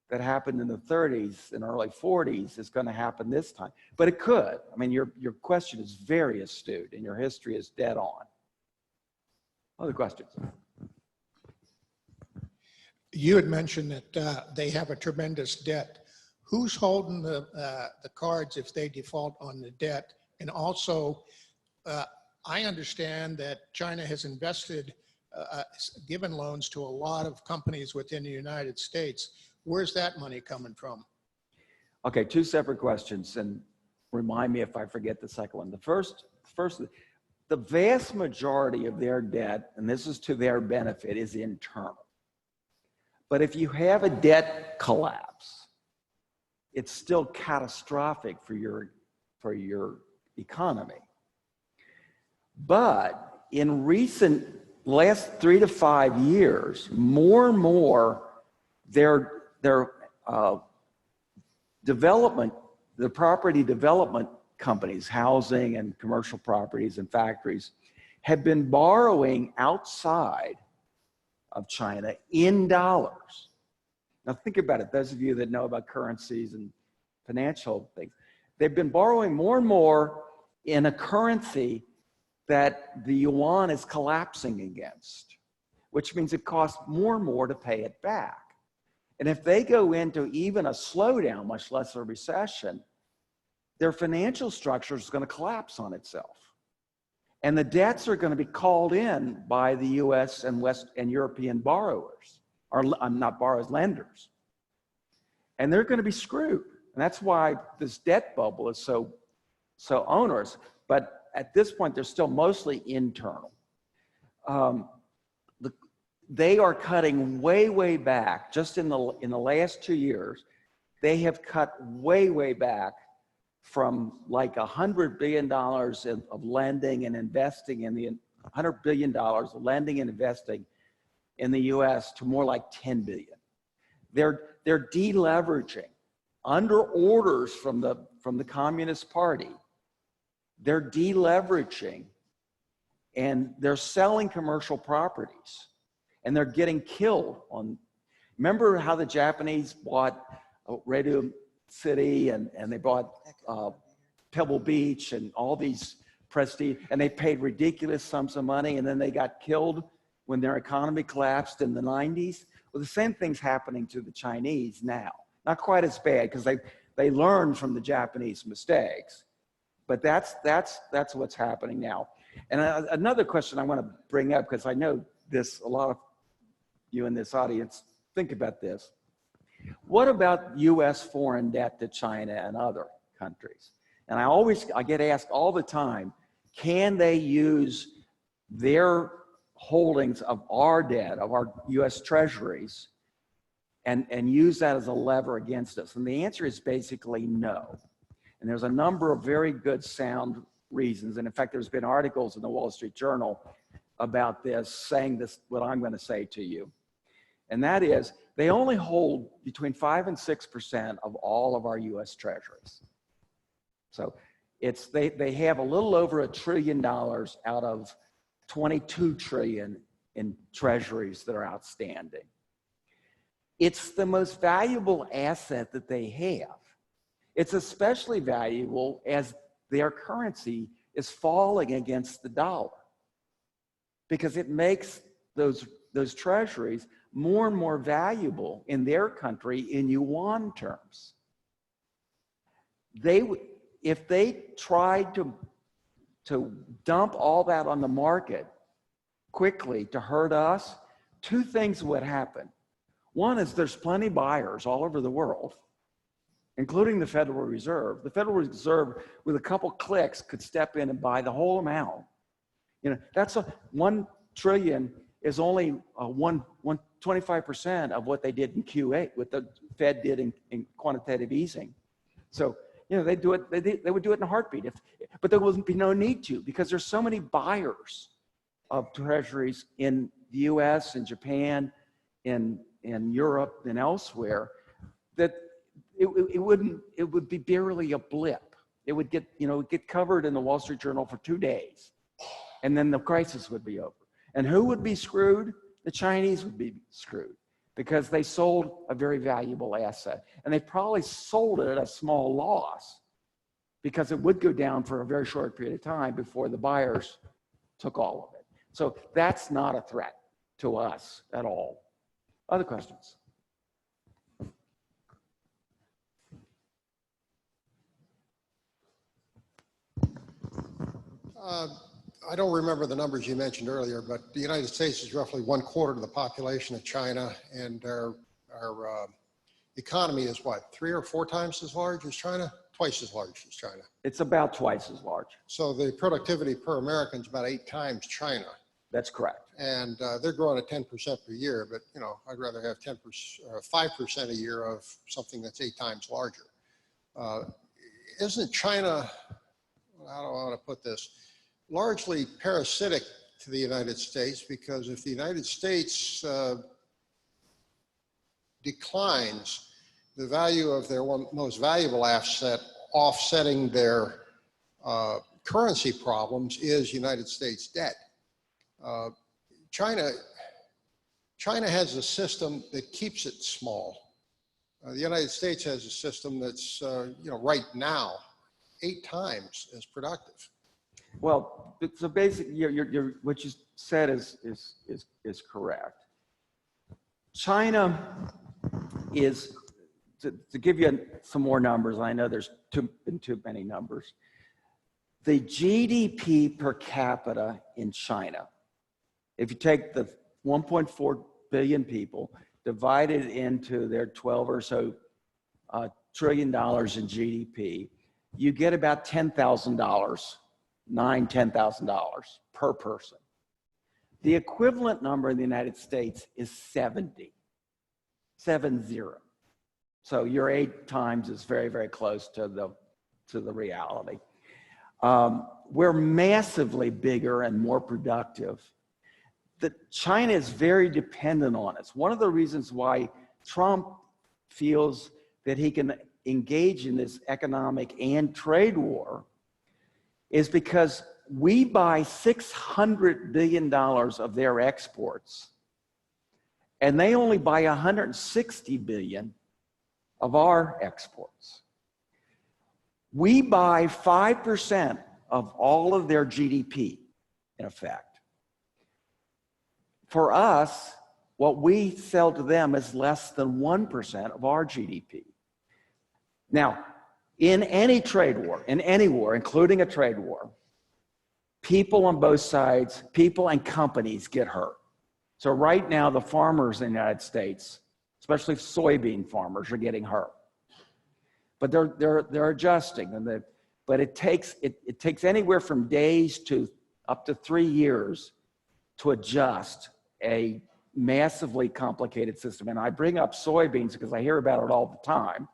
that happened in the 30s and early 40s is going to happen this time. But it could. I mean, your question is very astute and your history is dead on. Other questions? You had mentioned that they have a tremendous debt. Who's holding the cards if they default on the debt? And also, I understand that China has invested, given loans to a lot of companies within the United States. Where's that money coming from? Okay, two separate questions, and remind me if I forget the second one. The first, the vast majority of their debt, and this is to their benefit, is internal. But if you have a debt collapse, it's still catastrophic for your economy. But in recent last 3 to 5 years, more and more their development, the property development companies, housing and commercial properties and factories, have been borrowing outside of China in dollars. Now think about it, those of you that know about currencies and financial things, they've been borrowing more and more in a currency that the yuan is collapsing against, which means it costs more and more to pay it back. And if they go into even a slowdown, much less a recession, their financial structure is going to collapse on itself. And the debts are going to be called in by the US and West and European borrowers, or not borrowers, lenders. And they're going to be screwed. And that's why this debt bubble is so onerous. But at this point, they're still mostly internal. They are cutting way back. Just in the last 2 years, they have cut way back from like $100 billion of lending and investing in the $100 billion of lending and investing in the U.S. to more like 10 billion. They're deleveraging under orders from the Communist Party. They're deleveraging and they're selling commercial properties and they're getting killed on. Remember how the Japanese bought Radio City and they bought Pebble Beach and all these prestige, and they paid ridiculous sums of money, and then they got killed when their economy collapsed in the 90s. Well, the same thing's happening to the Chinese now. Not quite as bad because they learned from the Japanese mistakes, but that's what's happening now. And another question I want to bring up, because I know a lot of you in this audience think about this. What about U.S. foreign debt to China and other countries? And I get asked all the time, can they use their holdings of our debt, of our US treasuries, and use that as a lever against us? And the answer is basically no. And there's a number of very good sound reasons. And in fact, there's been articles in the Wall Street Journal about this, saying this, what I'm going to say to you. And that is, they only hold between 5 and 6% of all of our US treasuries. So they have a little over $1 trillion out of 22 trillion in treasuries that are outstanding. It's the most valuable asset that they have. It's especially valuable as their currency is falling against the dollar, because it makes those treasuries more and more valuable in their country in yuan terms. If they tried to dump all that on the market quickly to hurt us, two things would happen. One is there's plenty of buyers all over the world, including the Federal Reserve. The Federal Reserve, with a couple clicks, could step in and buy the whole amount. You know, that's 1 trillion is only 25% of what they did in Q8, what the Fed did in quantitative easing. So, you know, they would do it in a heartbeat, but there would be no need to, because there's so many buyers of treasuries in the US and Japan, in Europe and elsewhere, that it would be barely a blip. It would get covered in the Wall Street Journal for 2 days, and then the crisis would be over. And who would be screwed? The Chinese would be screwed, because they sold a very valuable asset, and they probably sold it at a small loss, because it would go down for a very short period of time before the buyers took all of it. So that's not a threat to us at all. Other questions? I don't remember the numbers you mentioned earlier, but the United States is roughly 1/4 of the population of China, and our economy is what, 3 or 4 times as large as China? Twice as large as China. It's about twice as large. So the productivity per American is about 8 times China. That's correct. And they're growing at 10% per year, but you know, I'd rather have 5% a year of something that's 8 times larger. Isn't China, how do I want to put this, largely parasitic to the United States? Because if the United States declines, the value of their most valuable asset offsetting their currency problems is United States debt. China has a system that keeps it small. The United States has a system that's, right now, 8 times as productive. Well, so basically, what you said is correct. China is, to give you some more numbers, I know there's been too many numbers. The GDP per capita in China, if you take the 1.4 billion people, divide it into their 12 or so trillion dollars in GDP, you get about $10,000, $10,000 per person. The equivalent number in the United States is 70. So your 8 times is very, very close to the reality. We're massively bigger and more productive. China is very dependent on us. One of the reasons why Trump feels that he can engage in this economic and trade war is because we buy $600 billion of their exports, and they only buy $160 billion of our exports. We buy 5% of all of their GDP, in effect. For us, what we sell to them is less than 1% of our GDP. Now, in any trade war, in any war, including a trade war, people on both sides, people and companies get hurt. So right now, the farmers in the United States, especially soybean farmers, are getting hurt. But they're adjusting, but it takes anywhere from days to up to 3 years to adjust a massively complicated system. And I bring up soybeans because I hear about it all the time.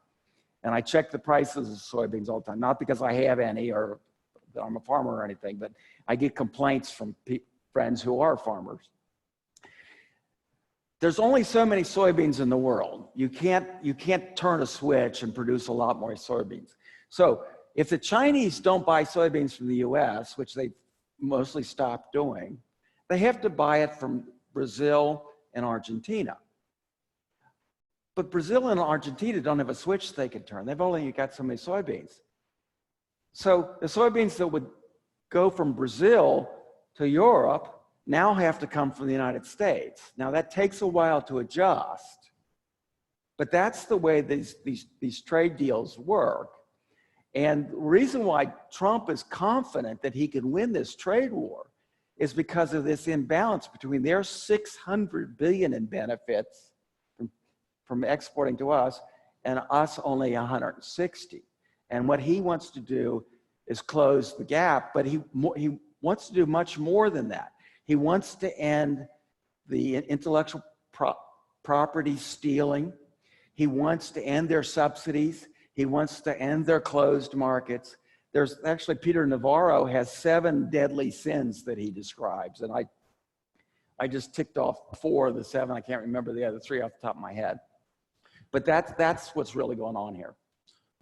And I check the prices of soybeans all the time, not because I have any or that I'm a farmer or anything, but I get complaints from friends who are farmers. There's only so many soybeans in the world. You can't turn a switch and produce a lot more soybeans. So if the Chinese don't buy soybeans from the US, which they mostly stopped doing, they have to buy it from Brazil and Argentina. But Brazil and Argentina don't have a switch they can turn. They've only got so many soybeans. So the soybeans that would go from Brazil to Europe now have to come from the United States. Now that takes a while to adjust, but that's the way these trade deals work. And the reason why Trump is confident that he can win this trade war is because of this imbalance between their $600 billion in benefits from exporting to us and us only 160. And what he wants to do is close the gap, but he wants to do much more than that. He wants to end the intellectual property stealing. He wants to end their subsidies. He wants to end their closed markets. There's actually, Peter Navarro has 7 deadly sins that he describes. And I just ticked off 4 of the 7. I can't remember the other 3 off the top of my head. But that's what's really going on here.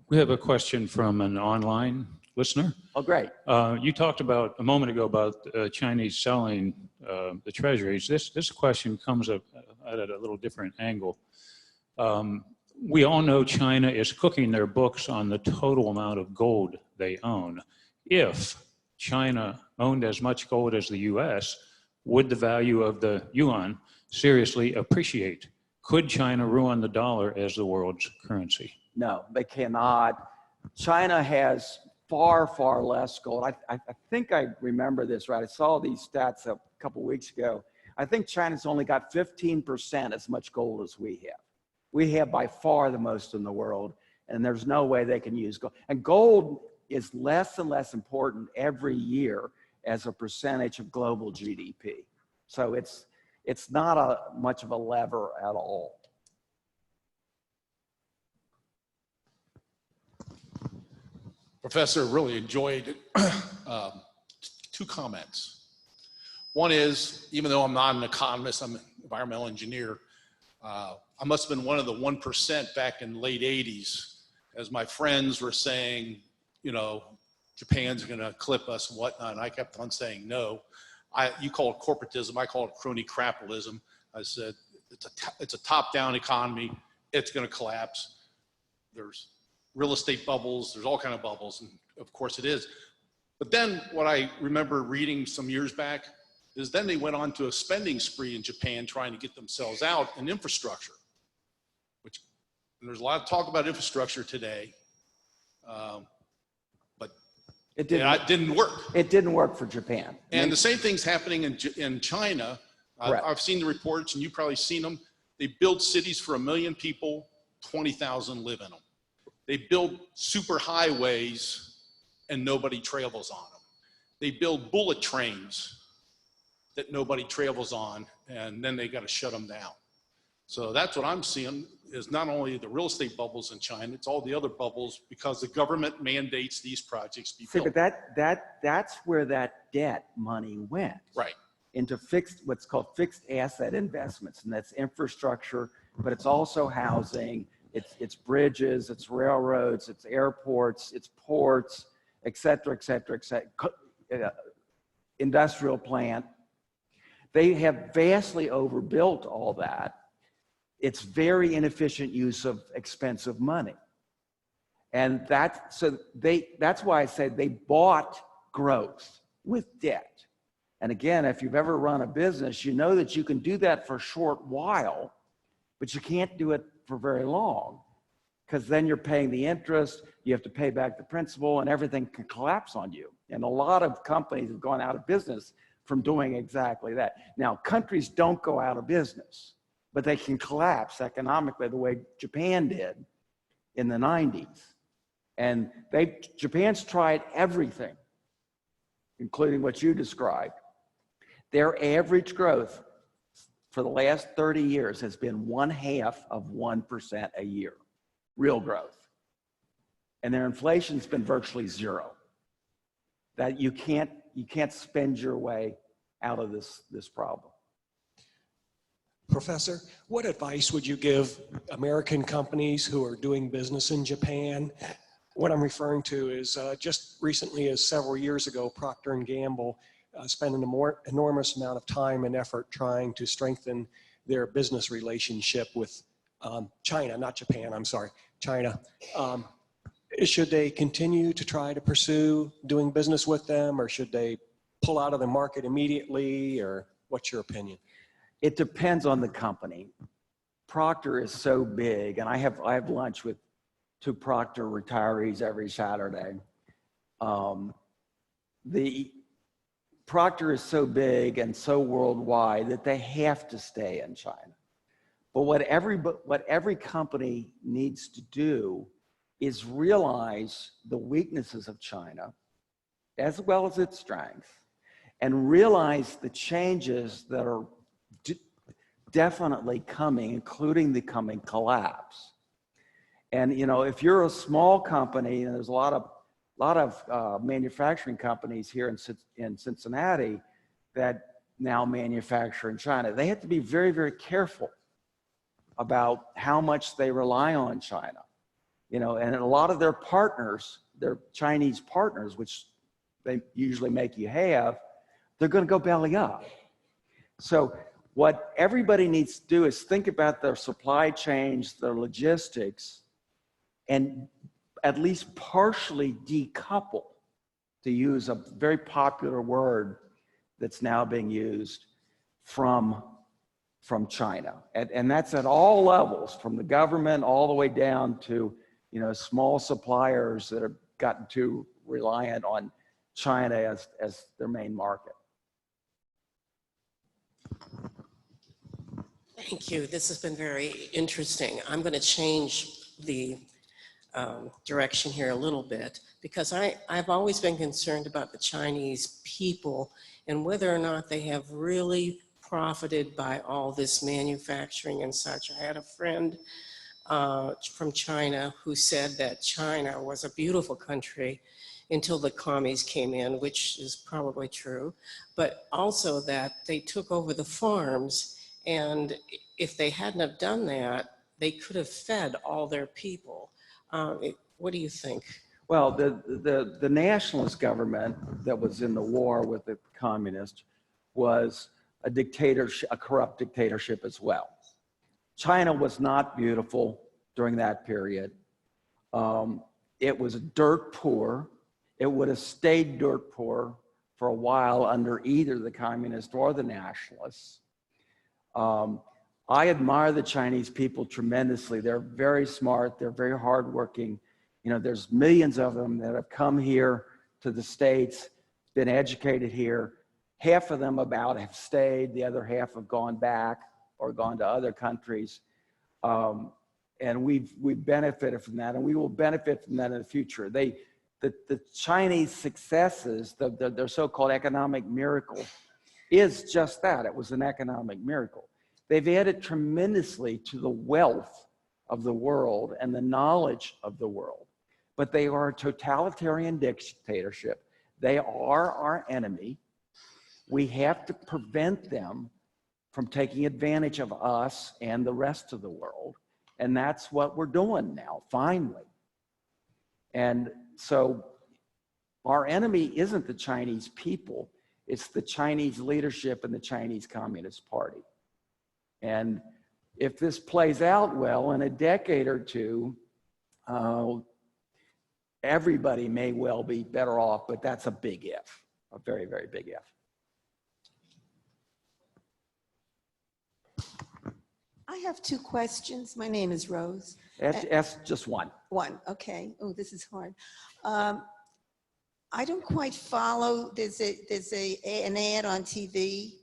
We have a question from an online listener. Oh, great. You talked about a moment ago about Chinese selling the treasuries. This question comes up at a little different angle. We all know China is cooking their books on the total amount of gold they own. If China owned as much gold as the US, would the value of the yuan seriously appreciate? Could China ruin the dollar as the world's currency? No, they cannot. China has far, far less gold. I think I remember this right. I saw these stats a couple weeks ago. I think China's only got 15% as much gold as we have. We have by far the most in the world, and there's no way they can use gold. And gold is less and less important every year as a percentage of global GDP. So it's not much of a lever at all. Professor, really enjoyed 2 comments. One is, even though I'm not an economist, I'm an environmental engineer, I must have been one of the 1% back in the late 80s, as my friends were saying, you know, Japan's gonna clip us and whatnot, and I kept on saying no. You call it corporatism, I call it crony capitalism. I said, it's a top-down economy, it's gonna collapse. There's real estate bubbles, there's all kind of bubbles, and of course it is. But then what I remember reading some years back is then they went on to a spending spree in Japan trying to get themselves out in infrastructure, and there's a lot of talk about infrastructure today, but it didn't work. It didn't work for Japan. And the same thing's happening in China. I've seen the reports, and you've probably seen them. They build cities for 1 million people, 20,000 live in them. They build super highways, and nobody travels on them. They build bullet trains that nobody travels on, and then they got to shut them down. So that's what I'm seeing, is not only the real estate bubbles in China, it's all the other bubbles because the government mandates these projects be built. But that's where that debt money went. Right. Into what's called fixed asset investments, and that's infrastructure, but it's also housing, it's bridges, it's railroads, it's airports, it's ports, et cetera, et cetera, et cetera, industrial plant. They have vastly overbuilt all that. It's very inefficient use of expensive money. And that's why I said they bought growth with debt. And again, if you've ever run a business, you know that you can do that for a short while, but you can't do it for very long, because then you're paying the interest, you have to pay back the principal, and everything can collapse on you. And a lot of companies have gone out of business from doing exactly that. Now, countries don't go out of business, but they can collapse economically the way Japan did in the 90s. And Japan's tried everything, including what you described. Their average growth for the last 30 years has been 0.5% a year, real growth. And their inflation's been virtually zero. That you can't spend your way out of this problem. Professor, what advice would you give American companies who are doing business in Japan? What I'm referring to is just recently, as several years ago, Procter & Gamble spent an enormous amount of time and effort trying to strengthen their business relationship with China, not Japan, I'm sorry, China. Should they continue to try to pursue doing business with them, or should they pull out of the market immediately, or what's your opinion? It depends on the company. Procter is so big, and I have lunch with 2 Procter retirees every Saturday. The Procter is so big and so worldwide that they have to stay in China. But what every company needs to do is realize the weaknesses of China as well as its strengths, and realize the changes that are definitely coming, including the coming collapse. And you know, if you're a small company, and there's a lot of manufacturing companies here in Cincinnati that now manufacture in China, they have to be very, very careful about how much they rely on China. You know, and a lot of their partners, their Chinese partners, which they usually make you have, they're going to go belly up. So what everybody needs to do is think about their supply chains, their logistics, and at least partially decouple, to use a very popular word that's now being used, from China. And that's at all levels, from the government all the way down to, you know, small suppliers that have gotten too reliant on China as their main market. Thank you. This has been very interesting. I'm going to change the direction here a little bit, because I've always been concerned about the Chinese people and whether or not they have really profited by all this manufacturing and such. I had a friend from China who said that China was a beautiful country until the commies came in, which is probably true, but also that they took over the farms, and if they hadn't have done that, they could have fed all their people. What do you think? Well, the nationalist government that was in the war with the communists was a dictatorship, a corrupt dictatorship as well. China was not beautiful during that period. It was dirt poor. It would have stayed dirt poor for a while under either the communists or the nationalists. I admire the Chinese people tremendously. They're very smart. They're very hardworking. You know, there's millions of them that have come here to the States, been educated here. Half of them about have stayed. The other half have gone back or gone to other countries. And we've benefited from that, and we will benefit from that in the future. The Chinese successes, their so-called economic miracle, is just that. It was an economic miracle. They've added tremendously to the wealth of the world and the knowledge of the world. But they are a totalitarian dictatorship. They are our enemy. We have to prevent them from taking advantage of us and the rest of the world. And that's what we're doing now, finally. And so our enemy isn't the Chinese people, it's the Chinese leadership and the Chinese Communist Party. And if this plays out well, in a decade or two, everybody may well be better off, but that's a big if, a very, very big if. I have 2 questions. My name is Rose. Ask just one. One, okay. Oh, this is hard. I don't quite follow. There's an ad on TV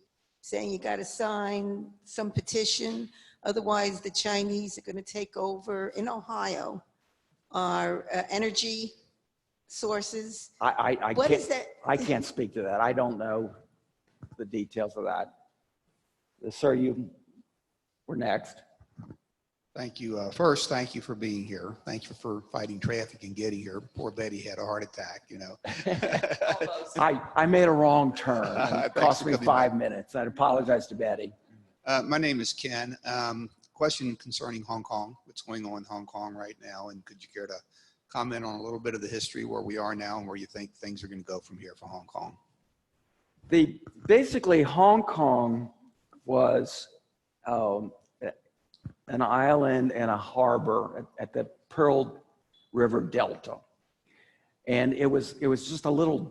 saying you got to sign some petition, otherwise the Chinese are going to take over in Ohio our energy sources. I What can't, is that? I can't speak to that. I don't know the details of that. Sir, you were next. Thank you. First, thank you for being here. Thank you for fighting traffic and getting here. Poor Betty had a heart attack, you know. I made a wrong turn. It Thanks cost for me coming 5 back. minutes. I apologize to Betty. My name is Ken. Question concerning Hong Kong. What's going on in Hong Kong right now? And could you care to comment on a little bit of the history where we are now and where you think things are going to go from here for Hong Kong? Basically, Hong Kong was an island and a harbor at the Pearl River Delta. And it was just a little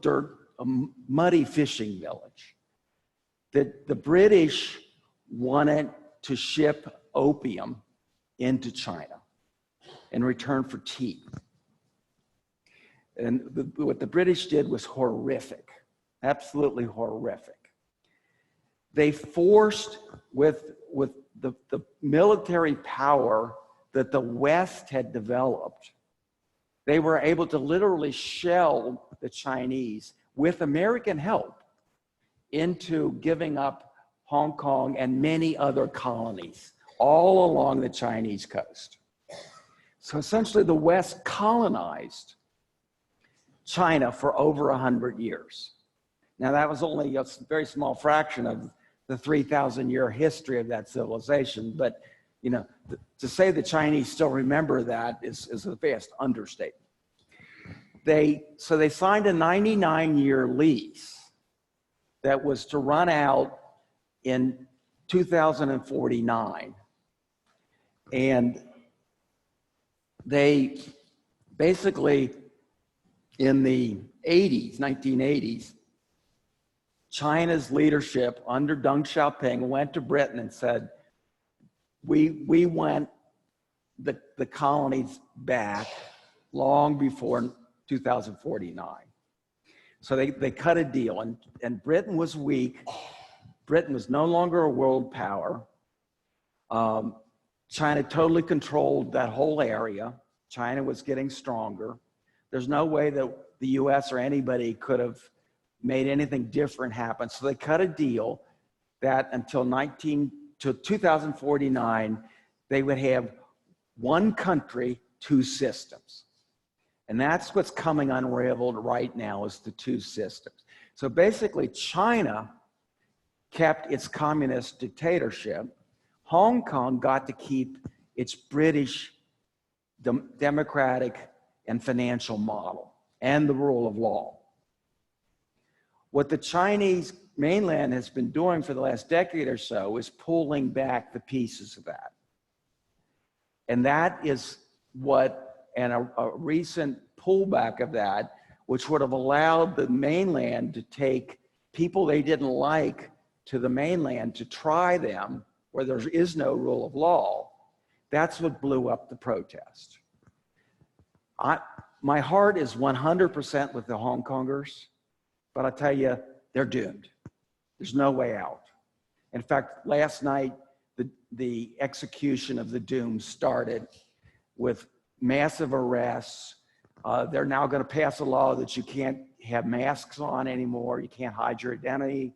muddy fishing village. The British wanted to ship opium into China in return for tea. And what the British did was horrific, absolutely horrific. They forced, with the military power that the West had developed, they were able to literally shell the Chinese with American help into giving up Hong Kong and many other colonies all along the Chinese coast. So essentially the West colonized China for over 100 years. Now that was only a very small fraction of the 3,000-year history of that civilization, but you know, to say the Chinese still remember that is a vast understatement. So they signed a 99-year lease that was to run out in 2049. And they basically, in the 1980s, China's leadership under Deng Xiaoping went to Britain and said, we want the colonies back long before 2049. So they cut a deal, and Britain was weak. Britain was no longer a world power. China totally controlled that whole area. China was getting stronger. There's no way that the US or anybody could have made anything different happen. So they cut a deal that until 2049, they would have one country, two systems. And that's what's coming unraveled right now, is the two systems. So basically, China kept its communist dictatorship. Hong Kong got to keep its British democratic and financial model and the rule of law. What the Chinese mainland has been doing for the last decade or so is pulling back the pieces of that. And that is and a recent pullback of that, which would have allowed the mainland to take people they didn't like to the mainland to try them where there is no rule of law. That's what blew up the protest. My heart is 100% with the Hong Kongers, but I tell you, they're doomed. There's no way out. In fact, last night, the execution of the doomed started with massive arrests. They're now going to pass a law that you can't have masks on anymore. You can't hide your identity.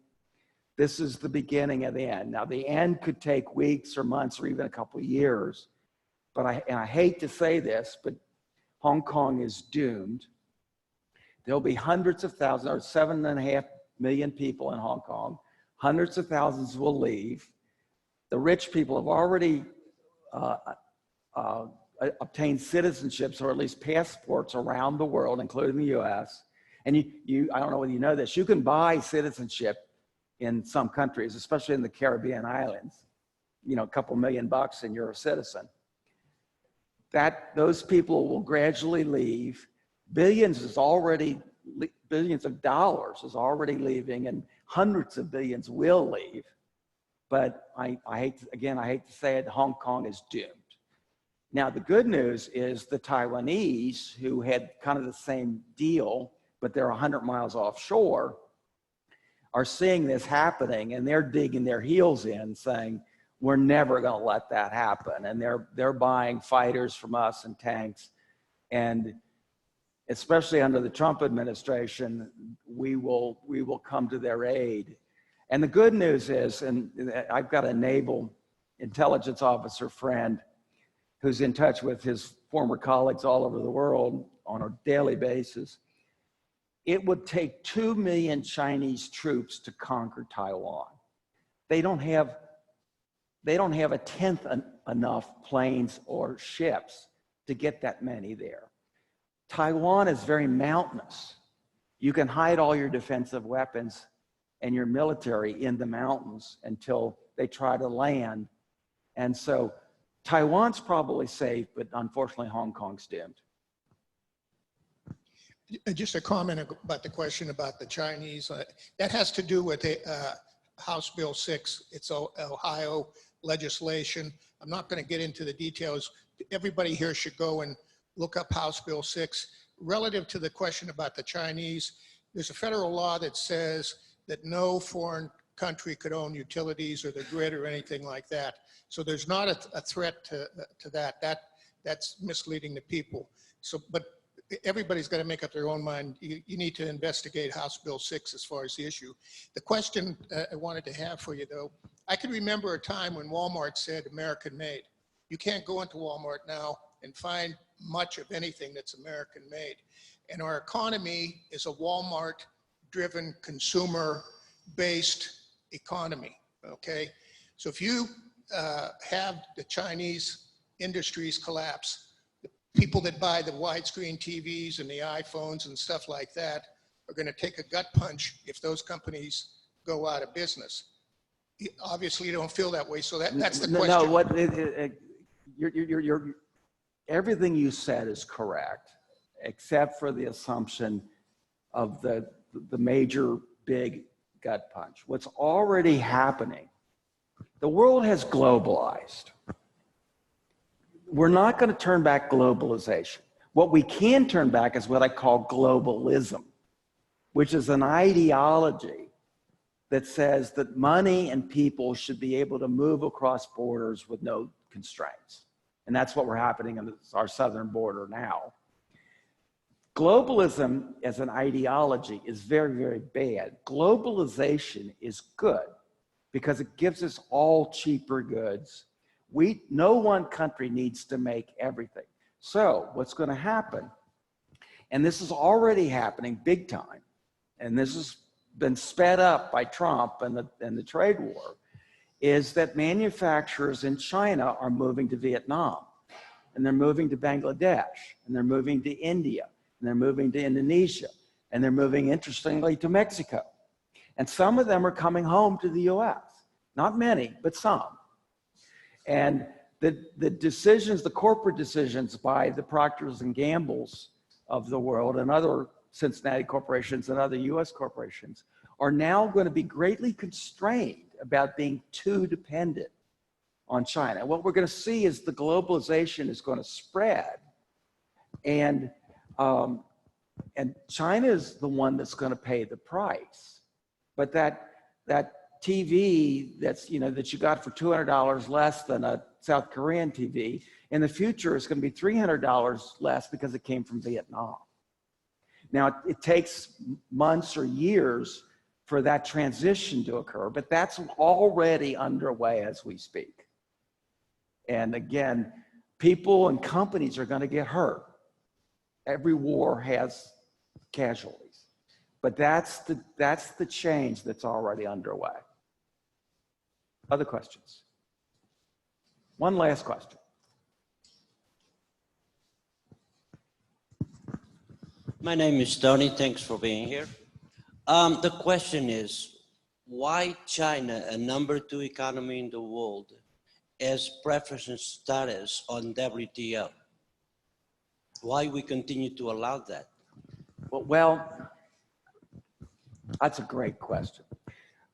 This is the beginning of the end. Now, the end could take weeks or months or even a couple of years. But I hate to say this, but Hong Kong is doomed. There'll be hundreds of thousands, or 7.5 million people in Hong Kong. Hundreds of thousands will leave. The rich people have already obtained citizenships, or at least passports, around the world, including the US. And I don't know whether you know this, you can buy citizenship in some countries, especially in the Caribbean islands, you know, a couple $1 million and you're a citizen. Those people will gradually leave. Billions of dollars is already leaving, and hundreds of billions will leave. But I hate to say it, Hong Kong is doomed. Now, the good news is the Taiwanese, who had kind of the same deal, but they're 100 miles offshore, are seeing this happening, and they're digging their heels in, saying, we're never going to let that happen. And they're buying fighters from us and tanks. And especially under the Trump administration, we will come to their aid. And the good news is, and I've got a naval intelligence officer friend who's in touch with his former colleagues all over the world on a daily basis. It would take 2 million Chinese troops to conquer Taiwan. They don't have a tenth enough planes or ships to get that many there. Taiwan is very mountainous. You can hide all your defensive weapons and your military in the mountains until they try to land. And so Taiwan's probably safe, but unfortunately Hong Kong's doomed. Just a comment about the question about the Chinese. That has to do with House Bill 6. It's Ohio legislation. I'm not going to get into the details. Everybody here should go and look up House Bill 6. Relative to the question about the Chinese, there's a federal law that says that no foreign country could own utilities or the grid or anything like that. So there's not a threat to that. That's misleading the people. So, but everybody's got to make up their own mind. You need to investigate House Bill 6 as far as the issue. The question I wanted to have for you, though, I can remember a time when Walmart said American made. You can't go into Walmart now and find much of anything that's American made. And our economy is a Walmart-driven, consumer-based economy, okay? So if you have the Chinese industries collapse, the people that buy the widescreen TVs and the iPhones and stuff like that are going to take a gut punch if those companies go out of business. Obviously, you don't feel that way, so that's the question. No, everything you said is correct, except for the assumption of the major big gut punch. What's already happening, the world has globalized. We're not going to turn back globalization. What we can turn back is what I call globalism, which is an ideology that says that money and people should be able to move across borders with no constraints. And that's what we're happening on our southern border now. Globalism as an ideology is very, very bad. Globalization is good because it gives us all cheaper goods. No one country needs to make everything. So what's going to happen, and this is already happening big time, and this has been sped up by Trump and the trade war, is that manufacturers in China are moving to Vietnam, and they're moving to Bangladesh, and they're moving to India, and they're moving to Indonesia, and they're moving, interestingly, to Mexico. And some of them are coming home to the US. Not many, but some. And the decisions, the corporate decisions by the Procters and Gambles of the world and other Cincinnati corporations and other US corporations are now going to be greatly constrained about being too dependent on China. What we're going to see is the globalization is going to spread, and China is the one that's going to pay the price. But that TV that you got for $200 less than a South Korean TV, in the future is going to be $300 less because it came from Vietnam. Now, it takes months or years for that transition to occur, but that's already underway as we speak. And again, people and companies are going to get hurt. Every war has casualties, but that's the change that's already underway. Other questions? One last question. My name is Tony. Thanks for being here. The question is, why China, a #2 economy in the world, has preference status on WTO? Why we continue to allow that? Well, that's a great question.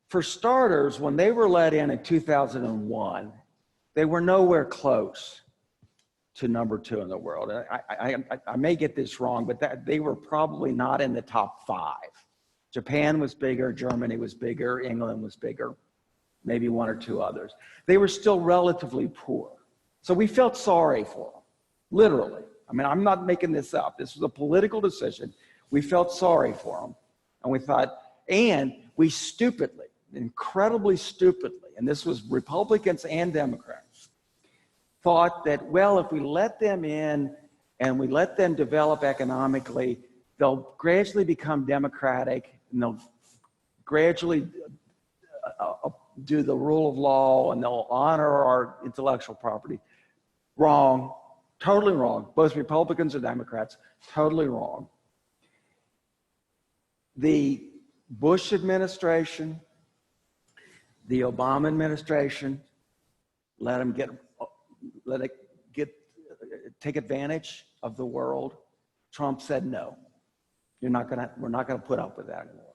For starters, when they were let in 2001, they were nowhere close to #2 in the world. I may get this wrong, but they were probably not in the top 5. Japan was bigger, Germany was bigger, England was bigger, maybe 1 or 2 others. They were still relatively poor. So we felt sorry for them, literally. I mean, I'm not making this up. This was a political decision. We felt sorry for them. And we thought, and we stupidly, incredibly stupidly, and this was Republicans and Democrats, thought that, well, if we let them in and we let them develop economically, they'll gradually become democratic and they'll gradually do the rule of law and they'll honor our intellectual property. Wrong, totally wrong. Both Republicans and Democrats, totally wrong. The Bush administration, the Obama administration, take advantage of the world. Trump said no. We're not gonna put up with that anymore.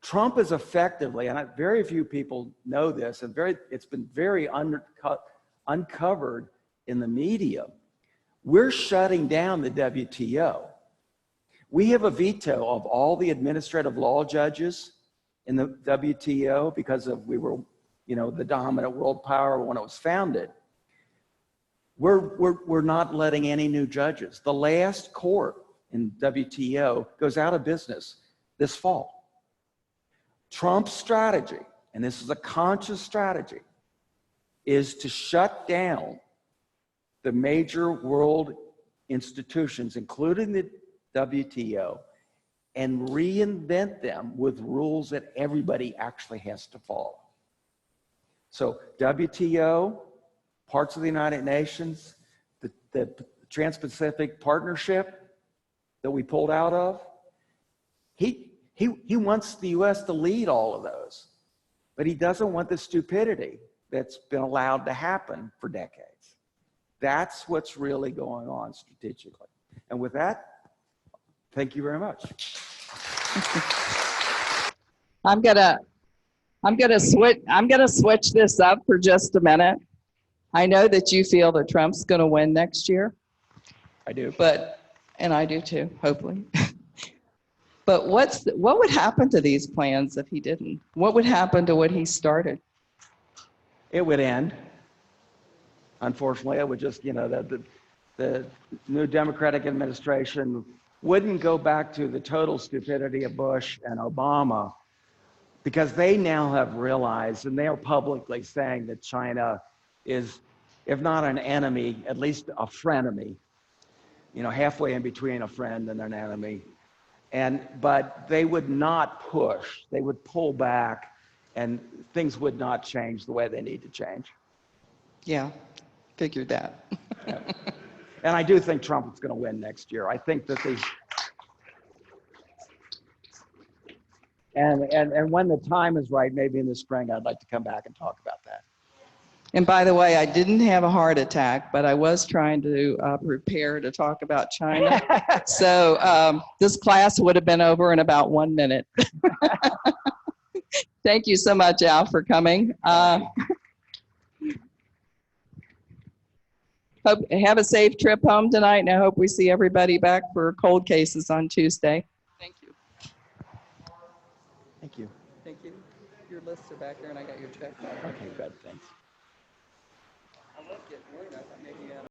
Trump is effectively, and very few people know this, and it's been very uncovered in the media. We're shutting down the WTO. We have a veto of all the administrative law judges in the WTO because we were, the dominant world power when it was founded. We're not letting any new judges. The last court in WTO goes out of business this fall. Trump's strategy, and this is a conscious strategy, is to shut down the major world institutions, including the WTO, and reinvent them with rules that everybody actually has to follow. So WTO, parts of the United Nations, the Trans-Pacific Partnership that we pulled out of, he wants the US to lead all of those, but he doesn't want the stupidity that's been allowed to happen for decades. That's what's really going on strategically. And with that, thank you very much. I'm gonna switch this up for just a minute. I know that you feel that Trump's gonna win next year. I do. And I do too, hopefully. But what would happen to these plans if he didn't? What would happen to what he started? It would end. Unfortunately, it would just, the new Democratic administration wouldn't go back to the total stupidity of Bush and Obama, because they now have realized, and they are publicly saying, that China is, if not an enemy, at least a frenemy, halfway in between a friend and an enemy. But they would not push, they would pull back, and things would not change the way they need to change. Yeah, figured that. Yeah. And I do think Trump is going to win next year. I think that and when the time is right, maybe in the spring, I'd like to come back and talk about that. And by the way, I didn't have a heart attack, but I was trying to prepare to talk about China. So this class would have been over in about 1 minute. Thank you so much, Al, for coming. Have a safe trip home tonight, and I hope we see everybody back for cold cases on Tuesday. Thank you. Thank you. Thank you. Your lists are back there, and I got your check. Okay, good, thanks. I love getting worried. I thought maybe